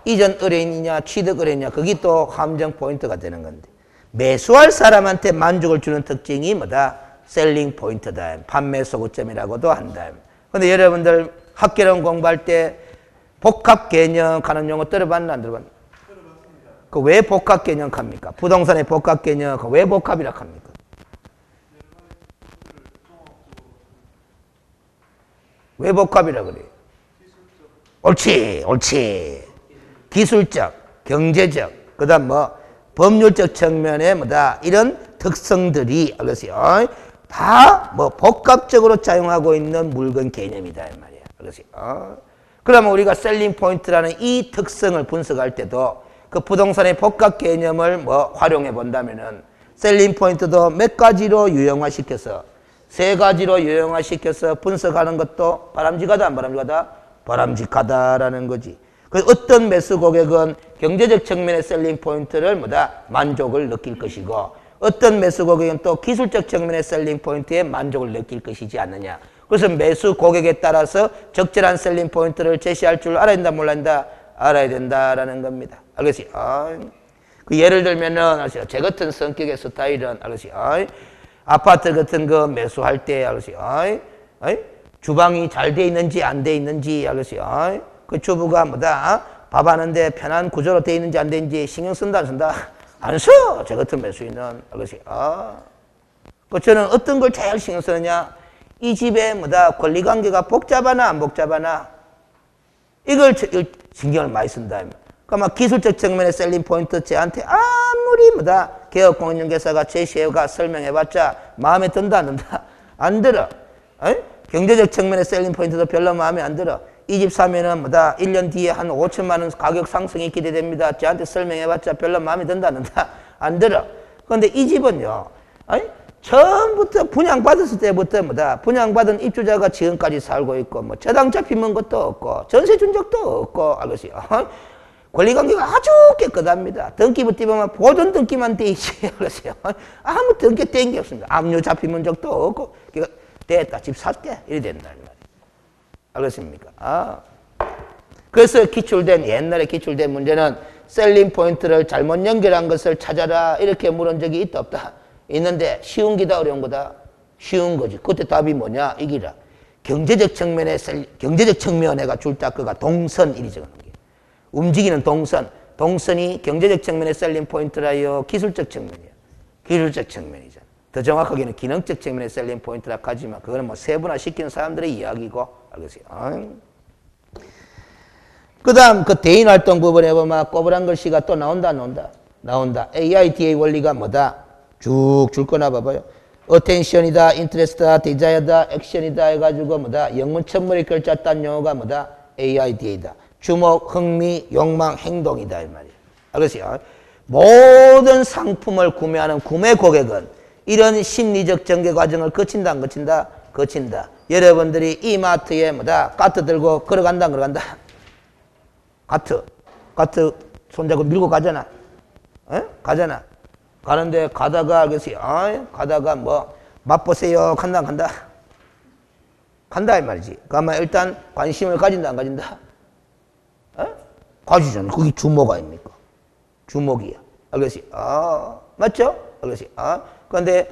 Speaker 1: 이전 의뢰인이냐 취득 의뢰인이냐 그게 또 함정 포인트가 되는 건데 매수할 사람한테 만족을 주는 특징이 뭐다? 셀링 포인트다. 판매 소구점이라고도 한다. 근데 여러분들 학개론 공부할 때 복합 개념 하는 용어 들어봤나 안 들어봤나? 들어봤습니다. 그 왜 복합 개념 합니까? 부동산의 복합 개념 왜 복합이라 합니까? 왜 복합이라 그래요? 옳지, 옳지. 기술적, 경제적, 그 다음 뭐 법률적 측면에 뭐다 이런 특성들이 알겠어요? 다 뭐 복합적으로 작용하고 있는 물건 개념이다 이 말이야. 알겠어요? 그러면 우리가 셀링 포인트라는 이 특성을 분석할 때도 그 부동산의 복합 개념을 뭐 활용해 본다면은 셀링 포인트도 몇 가지로 유형화시켜서 세 가지로 유형화시켜서 분석하는 것도 바람직하다 안 바람직하다? 바람직하다라는 거지. 그 어떤 매수 고객은 경제적 측면의 셀링 포인트를 뭐다? 만족을 느낄 것이고 어떤 매수 고객은 또 기술적 측면의 셀링 포인트에 만족을 느낄 것이지 않느냐. 그래서 매수 고객에 따라서 적절한 셀링 포인트를 제시할 줄 알아야 된다 몰라야 된다? 알아야 된다라는 겁니다. 알겠어요? 그 예를 들면은 제 같은 성격의 스타일은 알겠어요? 아파트 같은 거 매수할 때 알겠어요? 주방이 잘 돼 있는지 안 돼 있는지 알겠어요? 그 주부가 뭐다? 밥 하는데 편한 구조로 돼 있는지 안 돼 있는지 신경 쓴다 안 쓴다? 안 써! 저 같은 매수인은 알겠어요? 그 저는 어떤 걸 제일 신경 쓰느냐? 이 집에 뭐다? 권리관계가 복잡하나 안 복잡하나? 이걸 신경을 많이 쓴다. 그러면 기술적 측면의 셀링 포인트 쟤한테 아무리 뭐다 개업공인중개사가 제시해가 설명해봤자 마음에 든다 안 든다? 안 들어. 경제적 측면의 셀링 포인트도 별로 마음에 안 들어. 이 집 사면은 뭐다 1년 뒤에 한 5천만 원 가격 상승이 기대됩니다. 쟤한테 설명해봤자 별로 마음에 든다 안 든다? 안 들어. 그런데 이 집은요. 처음부터 분양받았을 때부터 뭐다 분양받은 입주자가 지금까지 살고 있고 뭐 저당 잡히는 것도 없고 전세 준 적도 없고 아저씨 권리관계가 아주 깨끗합니다. 등기부 띄우면 보존 등기만 돼 있어요. 그러세요. 아무 등기 뗀 게 없습니다. 압류 잡히는 적도 없고 됐다 집 살게 이래 된다는 말이에요. 알겠습니까? 그래서 옛날에 기출된 문제는 셀링 포인트를 잘못 연결한 것을 찾아라 이렇게 물은 적이 있다 없다? 있는데 쉬운 기다 어려운 거다? 쉬운 거지. 그때 답이 뭐냐? 이기라. 경제적 측면에가 줄자크가 동선 이리 적어놓은 게. 움직이는 동선. 동선이 경제적 측면의 셀링 포인트라요. 기술적 측면이야. 기술적 측면이잖아. 더 정확하게는 기능적 측면의 셀링 포인트라 하지만 그거는 뭐 세분화 시키는 사람들의 이야기고 알겠어요. 그 다음 그 대인활동 부분에 보면 꼬부랑 글씨가 또 나온다 안 나온다? 나온다. AIDA 원리가 뭐다? 쭉 줄 거나 봐봐요. attention이다, interest다, desire다, action이다 해가지고 뭐다? 영문 첫머리 글자 딴 용어가 뭐다? AIDA다. 주목, 흥미, 욕망, 행동이다 이 말이야. 알겠어요? 모든 상품을 구매하는 구매 고객은 이런 심리적 전개 과정을 거친다 안 거친다? 거친다. 여러분들이 이마트에 뭐다? 카트 들고 걸어간다 안 걸어간다? 카트 손잡고 밀고 가잖아. 가잖아. 가는데 가다가 알겠어요. 가다가 뭐 맛보세요. 간다 안 간다? 간다 이 말이지. 그러면 일단 관심을 가진다 안 가진다? 가지잖아. 그게 주목 아닙니까? 주목이야. 알겠어요? 맞죠? 알겠어요? 그런데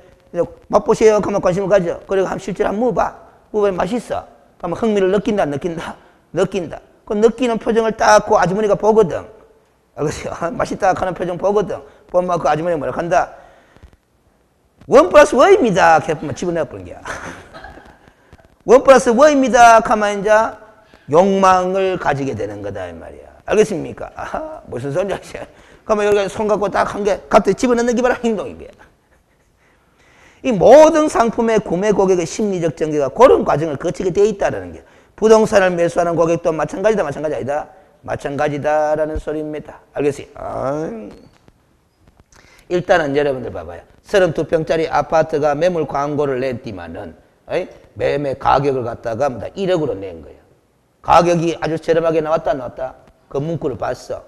Speaker 1: 맛보세요. 그러면 관심을 가져. 그리고 실제로 한번 먹어봐. 먹으면 맛있어. 그러면 흥미를 느낀다 안 느낀다? 느낀다. 그 느끼는 표정을 딱 그 아주머니가 보거든. 알겠어요? 맛있다 하는 표정 보거든. 보면 그 아주머니가 뭐라 한다? 1+1입니다. 그래서 집어넣어버린 거야. 1+1입니다. 하면 이제 욕망을 가지게 되는 거다 이 말이야. 알겠습니까? 무슨 소리인지 아시죠? 그러면 여기 손 갖고 딱 한 개 갑자기 집어넣는 게 바로 행동인 거야. 이 모든 상품의 구매 고객의 심리적 전개가 그런 과정을 거치게 돼 있다는 게 부동산을 매수하는 고객도 마찬가지다 마찬가지 아니다? 마찬가지다라는 소리입니다. 알겠어요? 일단은 여러분들 봐봐요. 32평짜리 아파트가 매물 광고를 냈지만은 매매 가격을 갖다가 1억으로 낸 거예요. 가격이 아주 저렴하게 나왔다 안 나왔다? 그 문구를 봤어.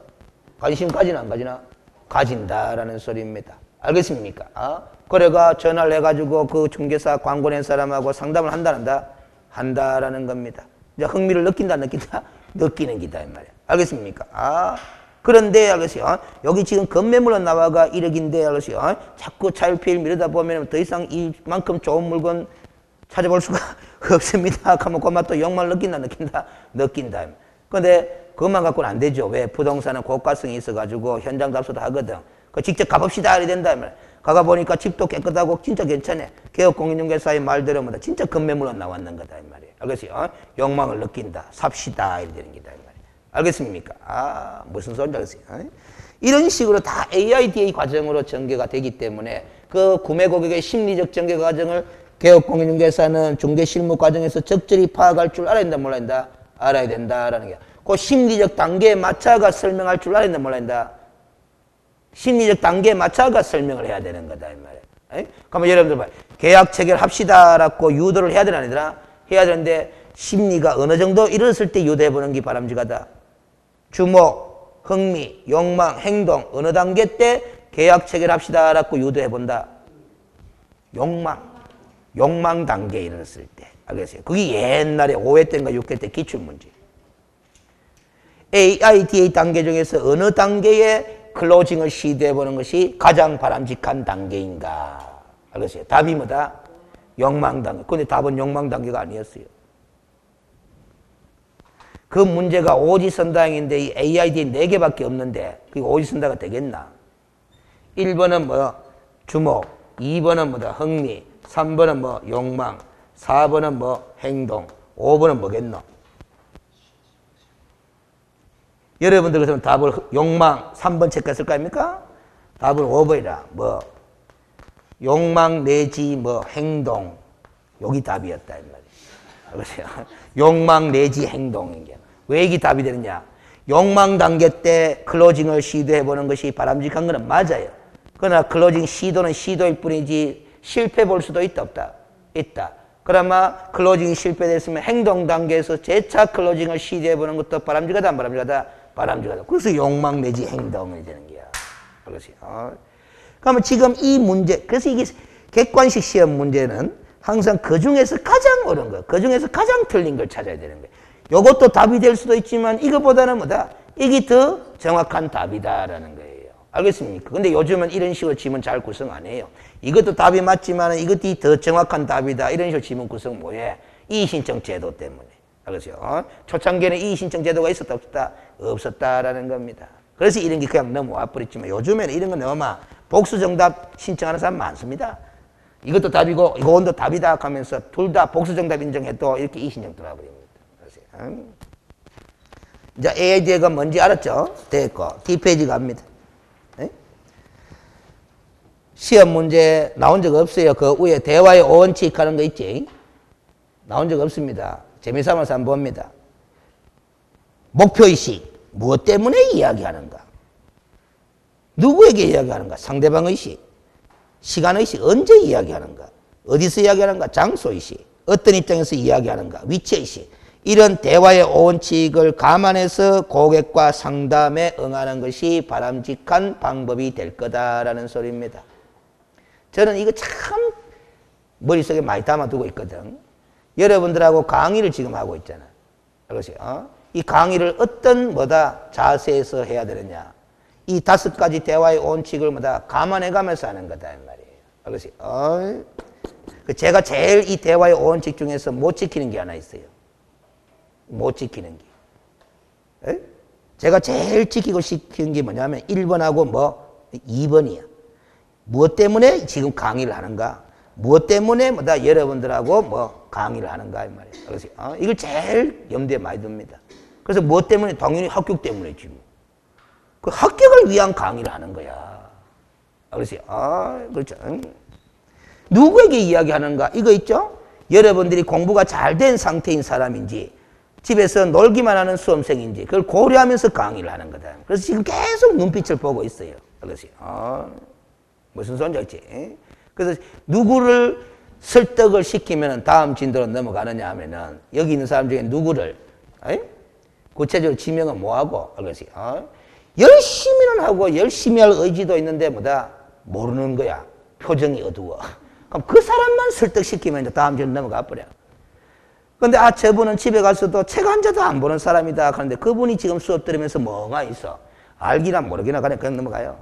Speaker 1: 관심 가지나 안 가지나? 가진다라는 소리입니다. 알겠습니까? 그래가 전화를 해가지고 그 중개사 광고 낸 사람하고 상담을 한다 안 한다? 한다라는 겁니다. 이제 흥미를 느낀다 안 느낀다? 느끼는 기다 이 말이야. 알겠습니까? 그런데 알겠어요. 여기 지금 건매물로 나와가 1억인데 알겠어요. 자꾸 차일피일 미루다 보면 더 이상 이만큼 좋은 물건 찾아볼 수가 없습니다. 하면 그만 또 욕망을 느낀다 느낀다? 느낀다. 그런데 그것만 갖고는 안 되죠. 왜? 부동산은 고가성이 있어가지고 현장 답사도 하거든. 그 직접 가봅시다 이래 된다. 가가 보니까 집도 깨끗하고 진짜 괜찮네. 개업공인중개사의 말대로 뭐다 진짜 건매물로 나왔는 거다 이 말이에요. 알겠어요? 욕망을 느낀다. 삽시다 이래 되는 거다 이 말이에요. 알겠습니까? 무슨 소리인지 알겠어요? 이런 식으로 다 AIDA 과정으로 전개가 되기 때문에 그 구매 고객의 심리적 전개 과정을 개업공인중개사는 중개실무 과정에서 적절히 파악할 줄 알아야 된다 몰라야 된다? 알아야 된다라는 게. 그 심리적 단계에 맞춰가 설명할 줄 알아야 된다 몰라야 된다? 심리적 단계에 맞춰가 설명을 해야 되는 거다 이 말이에요. 그러면 여러분들 봐요. 계약 체결합시다라고 유도를 해야 되나 안 되나? 해야 되는데 심리가 어느 정도 이뤘을 때 유도해보는 게 바람직하다. 주목, 흥미, 욕망, 행동 어느 단계 때 계약 체결합시다라고 유도해본다. 욕망 단계에 이르렀을 때. 알겠어요? 그게 옛날에 5회 때인가 6회 때 기출문제. AIDA 단계 중에서 어느 단계에 클로징을 시도해보는 것이 가장 바람직한 단계인가? 알겠어요? 답이 뭐다? 욕망 단계. 근데 답은 욕망 단계가 아니었어요. 그 문제가 오지선다형인데 이 AIDA 4개밖에 없는데 그게 오지선다가 되겠나? 1번은 뭐? 주목. 2번은 뭐다? 흥미. 3번은 뭐? 욕망. 4번은 뭐? 행동. 5번은 뭐겠노? 여러분들 그러면 답을 욕망 3번 체크했을 거 아닙니까? 답을 5번이라 뭐 욕망 내지 뭐 행동 여기 답이었다 이 말이에요. 그러세요. 욕망 내지 행동인 게 왜 이게 답이 되느냐? 욕망 단계 때 클로징을 시도해 보는 것이 바람직한 것은 맞아요. 그러나 클로징 시도는 시도일 뿐이지 실패 볼 수도 있다 없다? 있다. 그러나 클로징이 실패됐으면 행동 단계에서 재차 클로징을 시도해 보는 것도 바람직하다 안 바람직하다? 바람직하다. 그래서 욕망 내지 행동이 되는 거야. 그렇지. 그러면 지금 이 문제, 그래서 이게 객관식 시험 문제는 항상 그 중에서 가장 옳은 거, 그 중에서 가장 틀린 걸 찾아야 되는 거예요. 이것도 답이 될 수도 있지만 이것보다는 뭐다? 이게 더 정확한 답이다라는 거예요. 알겠습니까? 근데 요즘은 이런 식으로 지문 잘 구성 안 해요. 이것도 답이 맞지만 이것이 더 정확한 답이다. 이런 식으로 지문 구성 뭐해? 이의신청 제도 때문에. 알겠어요? 초창기에는 이의신청 제도가 있었다 없었다? 없었다라는 겁니다. 그래서 이런 게 그냥 넘어와 버렸지만 요즘에는 이런 거 넘어와 복수정답 신청하는 사람 많습니다. 이것도 답이고 이것도 답이다 하면서 둘 다 복수정답 인정해도 이렇게 이의신청 들어와버립니다. 이제 AID가 뭔지 알았죠? 됐고 D페이지 갑니다. 네? 시험 문제 나온 적 없어요. 그 위에 대화의 원칙 하는 거 있지? 나온 적 없습니다. 재미삼아서 한번 봅니다. 목표의식 무엇 때문에 이야기하는가? 누구에게 이야기하는가? 상대방의식. 시간의식 언제 이야기하는가? 어디서 이야기하는가? 장소의식. 어떤 입장에서 이야기하는가? 위치의식. 이런 대화의 원칙을 감안해서 고객과 상담에 응하는 것이 바람직한 방법이 될 거다라는 소리입니다. 저는 이거 참 머릿속에 많이 담아두고 있거든. 여러분들하고 강의를 지금 하고 있잖아. 그렇지? 이 강의를 어떤 자세에서 해야 되느냐. 이 5가지 대화의 원칙을 감안해 가면서 하는 거다 이 말이에요. 그렇지? 제가 제일 이 대화의 원칙 중에서 못 지키는 게 하나 있어요. 못 지키는 게. 에? 제가 제일 지키고 싶은 게 뭐냐면 1번하고 2번이야. 무엇 때문에 지금 강의를 하는가? 무엇 때문에 여러분들하고 강의를 하는가? 이 말이에요. 그래서 이걸 제일 염두에 많이 둡니다. 그래서 무엇 때문에? 당연히 합격 때문이지. 뭐. 그 합격을 위한 강의를 하는 거야. 그래서 그렇죠. 누구에게 이야기하는가? 이거 있죠? 여러분들이 공부가 잘 된 상태인 사람인지 집에서 놀기만 하는 수험생인지 그걸 고려하면서 강의를 하는 거다. 그래서 지금 계속 눈빛을 보고 있어요. 그래서 무슨 소리인지 알지? 그래서 누구를 설득을 시키면 다음 진도로 넘어가느냐 하면은 여기 있는 사람 중에 누구를 구체적으로 지명은 뭐하고 그래서 열심히는 하고 열심히 할 의지도 있는데 모르는 거야. 표정이 어두워. 그럼 그 사람만 설득시키면 이제 다음 진도로 넘어가 버려. 근데 저분은 집에 가서도 책 한 자도 안 보는 사람이다. 그런데 그분이 지금 수업 들으면서 뭐가 있어. 알기나 모르기나 그냥 넘어가요.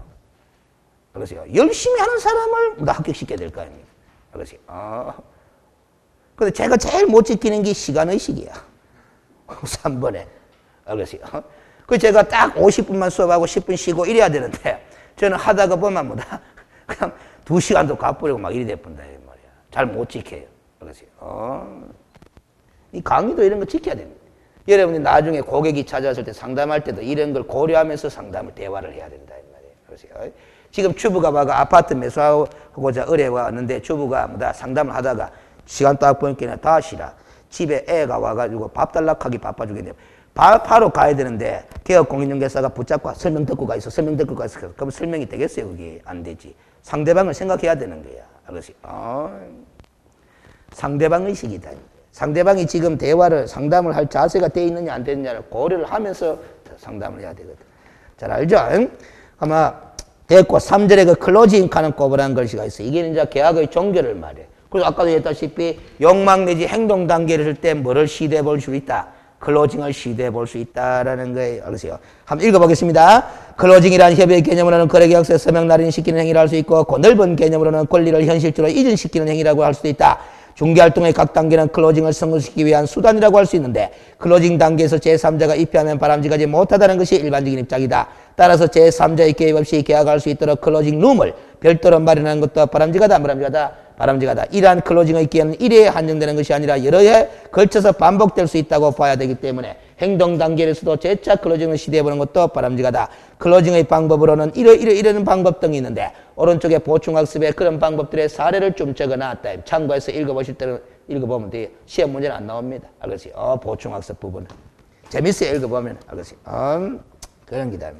Speaker 1: 그러세요. 열심히 하는 사람을 합격시켜야 될 거 아닙니까? 그러세요. 근데 제가 제일 못 지키는 게 시간의식이야. 3번에. 그러세요. 그 제가 딱 50분만 수업하고 10분 쉬고 이래야 되는데 저는 하다가 보면 그냥 2시간도 가버리고 막 이래 돼본다. 말이야. 잘 못 지켜요. 그러세요. 이 강의도 이런 거 지켜야 됩니다. 여러분이 나중에 고객이 찾아왔을 때 상담할 때도 이런 걸 고려하면서 상담을 대화를 해야 된다 이 말이에요. 그러세요. 지금 주부가 아파트 매수하고자 어려워왔는데 주부가 상담을 하다가 시간 딱 보니까 다 싫어. 집에 애가 와가지고 밥 달라고 하기 바빠 죽겠네. 바로 가야 되는데 개업공인중개사가 붙잡고 설명 듣고 가 있어. 설명 듣고 가 있어. 그럼 설명이 되겠어요? 그게 안 되지. 상대방을 생각해야 되는 거야. 그러세요. 상대방 의식이다. 상대방이 지금 대화를 상담을 할 자세가 돼 있느냐 안 되느냐를 고려를 하면서 상담을 해야 되거든. 잘 알죠? 아마 됐고 3절에 그 클로징 하는 꼬부라는 글씨가 있어. 이게 이제 계약의 종결을 말해. 그래서 아까도 얘기했다시피 욕망 내지 행동 단계를 할 때 뭐를 시도해 볼 수 있다. 클로징을 시도해 볼 수 있다라는 거예요. 알겠어요? 한번 읽어보겠습니다. 클로징이란 협의의 개념으로는 거래계약서에 서명 날인시키는 행위를 할 수 있고 그 넓은 개념으로는 권리를 현실적으로 이전시키는 행위라고 할 수도 있다. 중개활동의 각 단계는 클로징을 성공시키기 위한 수단이라고 할 수 있는데 클로징 단계에서 제3자가 입회하면 바람직하지 못하다는 것이 일반적인 입장이다. 따라서 제3자의 개입 없이 계약할 수 있도록 클로징 룸을 별도로 마련하는 것도 바람직하다. 바람직하다. 바람직하다. 이러한 클로징의 기회는 1회에 한정되는 것이 아니라 여러 해에 걸쳐서 반복될 수 있다고 봐야 되기 때문에 행동 단계에서도 재차 클로징을 시도해보는 것도 바람직하다. 클로징의 방법으로는 이러는 방법 등이 있는데 오른쪽에 보충학습의 그런 방법들의 사례를 좀 적어놨다. 참고해서 읽어보실 때는 읽어보면 돼요. 시험 문제는 안 나옵니다. 알겠어요? 보충학습 부분은. 재밌어요. 읽어보면. 알겠어요? 그런 기다.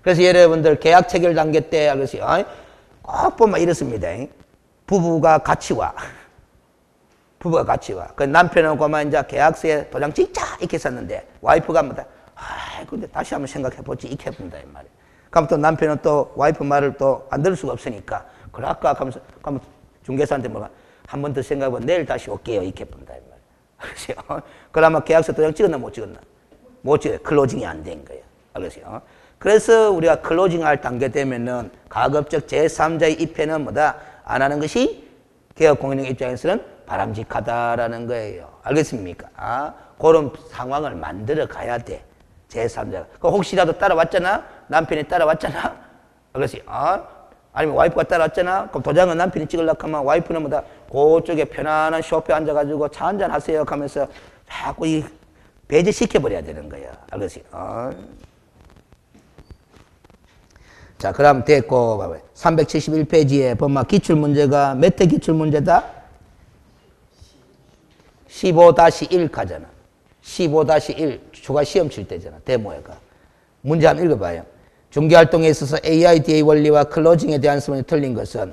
Speaker 1: 그래서 여러분들 계약 체결 단계 때 알겠어요? 꼭 보면 이렇습니다. 부부가 같이 와. 부부가 같이 와. 그 남편은 그만 이제 계약서에 도장 찍자 이렇게 썼는데 와이프가 뭐다. 근데 다시 한번 생각해보지 이렇게 본다 이 말이야. 그럼 또 남편은 또 와이프 말을 또 안 들을 수가 없으니까 그래 아까 하면서 그럼 중개사한테 뭐가 한 번 더 생각해보면 내일 다시 올게요 이렇게 본다 이 말이야. 알겠어요? 그러면 계약서 도장 찍었나 못 찍었나? 못 찍어요. 클로징이 안 된 거예요. 알겠어요? 그래서 우리가 클로징할 단계 되면은 가급적 제3자의 입회는 뭐다? 안 하는 것이 개업공인의 입장에서는 바람직하다라는 거예요. 알겠습니까? 그런 상황을 만들어 가야 돼. 제3자가. 혹시라도 따라왔잖아? 남편이 따라왔잖아? 알겠어요? 아니면 와이프가 따라왔잖아? 그럼 도장은 남편이 찍으려고 하면 와이프는 뭐다? 그쪽에 편안한 쇼파에 앉아가지고 차 한잔 하세요 하면서 자꾸 배제시켜버려야 되는 거야. 알겠어요? 자, 그럼 됐고, 371페이지에 보면 기출문제가 몇 회 기출문제다? 15-1 가잖아. 15-1 추가 시험 칠 때잖아. 데모회가. 문제 한번 읽어봐요. 중개활동에 있어서 AIDA 원리와 클로징에 대한 설명이 틀린 것은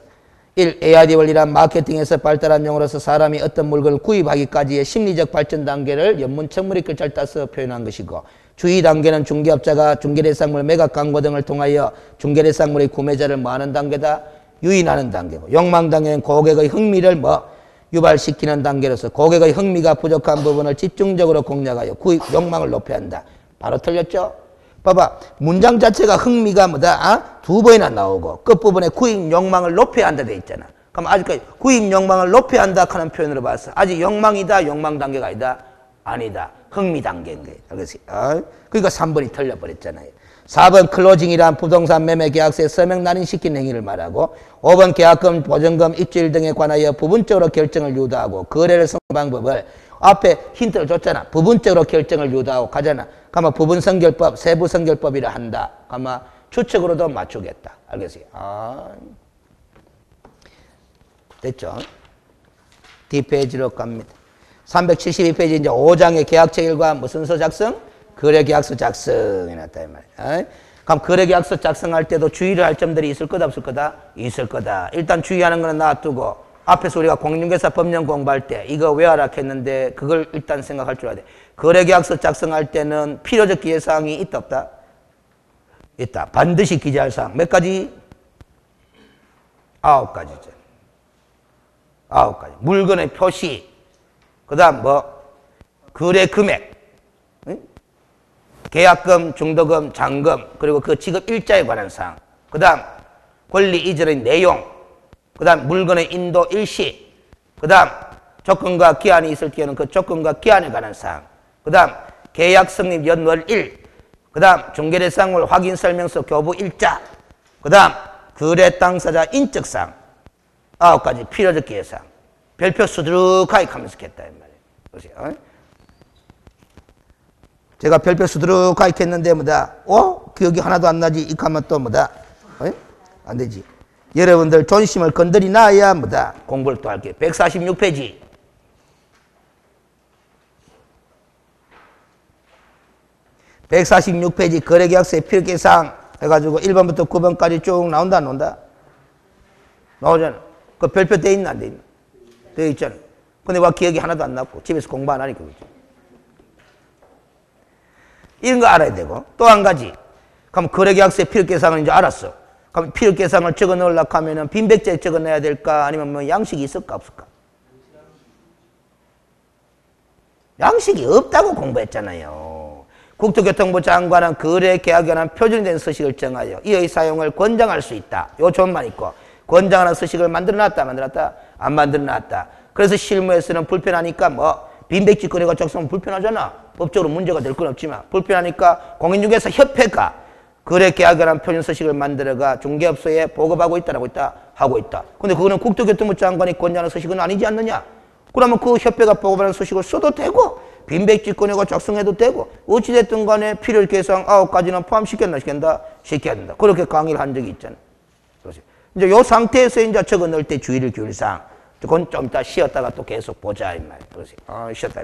Speaker 1: 1. AIDA 원리란 마케팅에서 발달한 용어로서 사람이 어떤 물건을 구입하기까지의 심리적 발전 단계를 연문책물의 글자를 따서 표현한 것이고 주의 단계는 중개업자가 중개대상물 매각 광고 등을 통하여 중개대상물의 구매자를 뭐하는 단계다? 유인하는 단계고 욕망 단계는 고객의 흥미를 유발시키는 단계로서 고객의 흥미가 부족한 부분을 집중적으로 공략하여 구입 욕망을 높여야 한다. 바로 틀렸죠? 봐봐. 문장 자체가 흥미가 뭐다? 두 번이나 나오고 끝부분에 구입 욕망을 높여야 한다 돼 있잖아. 그럼 아직까지 구입 욕망을 높여야 한다 하는 표현으로 봤어. 아직 욕망이다. 욕망 단계가 아니다. 아니다. 흥미 단계인 거예요. 알겠어요? 그러니까 3번이 틀려버렸잖아요. 4번 클로징이란 부동산 매매 계약서에 서명 날인시킨 행위를 말하고 5번 계약금, 보증금, 입주일 등에 관하여 부분적으로 결정을 유도하고 거래를 성공 방법을 앞에 힌트를 줬잖아. 부분적으로 결정을 유도하고 가잖아. 그러면 부분선결법, 세부선결법이라 한다. 그러면 추측으로도 맞추겠다. 알겠어요? 됐죠? 뒷페이지로 갑니다. 372페이지 이제 5장의 계약체결과 무슨 서 작성? 거래계약서 작성이 났다 이 말이야. 그럼 거래계약서 작성할 때도 주의를 할 점들이 있을 거다 없을 거다? 있을 거다. 일단 주의하는 거는 놔두고 앞에서 우리가 공인중개사 법령 공부할 때 이거 외워라 했는데 그걸 일단 생각할 줄 알아야 돼. 거래계약서 작성할 때는 필요적 기재사항이 있다 없다? 있다. 반드시 기재할 사항 몇 가지? 9가지죠. 9가지. 물건의 표시, 그 다음 거래 금액, 계약금, 중도금, 잔금, 그리고 그 지급 일자에 관한 사항, 그 다음 권리 이전의 내용, 그 다음 물건의 인도 일시, 그 다음 조건과 기한이 있을 경우는 그 조건과 기한에 관한 사항, 그 다음 계약 성립 연월일, 그 다음 중개대상물 확인 설명서 교부 일자, 그 다음 거래 당사자 인적사항, 9가지 필요적 기재사항. 별표 수두룩하게 하면서 했다 이 말이에요. 보세요. 제가 별표 수두룩하게 했는데 뭐다? 기억이 하나도 안 나지? 이렇게 하면 또 뭐다? 안 되지. 여러분들 존심을 건드리나야 뭐다? 공부를 또 할게요. 146페이지. 거래계약서의 필요사항 해가지고 1번부터 9번까지 쭉 나온다 안 나온다? 나오잖아. 그 별표 돼 있나 안 돼 있나? 돼 있잖아. 근데 와 기억이 하나도 안 났고 집에서 공부 안 하니까 그렇죠. 이런 거 알아야 되고 또 한 가지. 그럼 거래계약서의 필요계상을 이제 알았어. 그럼 필요계상을 적어 넣으려고 하면은 빈백제에 적어 넣어야 될까? 아니면 뭐 양식이 있을까 없을까? 양식이 없다고 공부했잖아요. 국토교통부 장관은 거래계약에 관한 표준된 서식을 정하여 이의 사용을 권장할 수 있다. 요 조문만 있고 권장하는 서식을 만들어놨다 만들었다? 안 만들어놨다. 그래서 실무에서는 불편하니까 빈백지 거래가 작성하면 불편하잖아. 법적으로 문제가 될 건 없지만 불편하니까 공인중개사 협회가 거래계약에 관한 표준 서식을 만들어가 중개업소에 보급하고 있다라고 있다? 하고 있다. 근데 그거는 국토교통부 장관이 권장하는 서식은 아니지 않느냐? 그러면 그 협회가 보급하는 서식을 써도 되고 빈백직권회가 작성해도 되고 어찌됐든 간에 필요일 계상 9가지는 포함시켰나 시킨다? 시켜야 된다. 그렇게 강의를 한 적이 있잖아요. 그렇지. 이제 요 상태에서 이제 적어 넣을 때 주의를 기울일 사항. 그건 좀 이따 쉬었다가 또 계속 보자 이 말이에요. 그렇지. 쉬었다.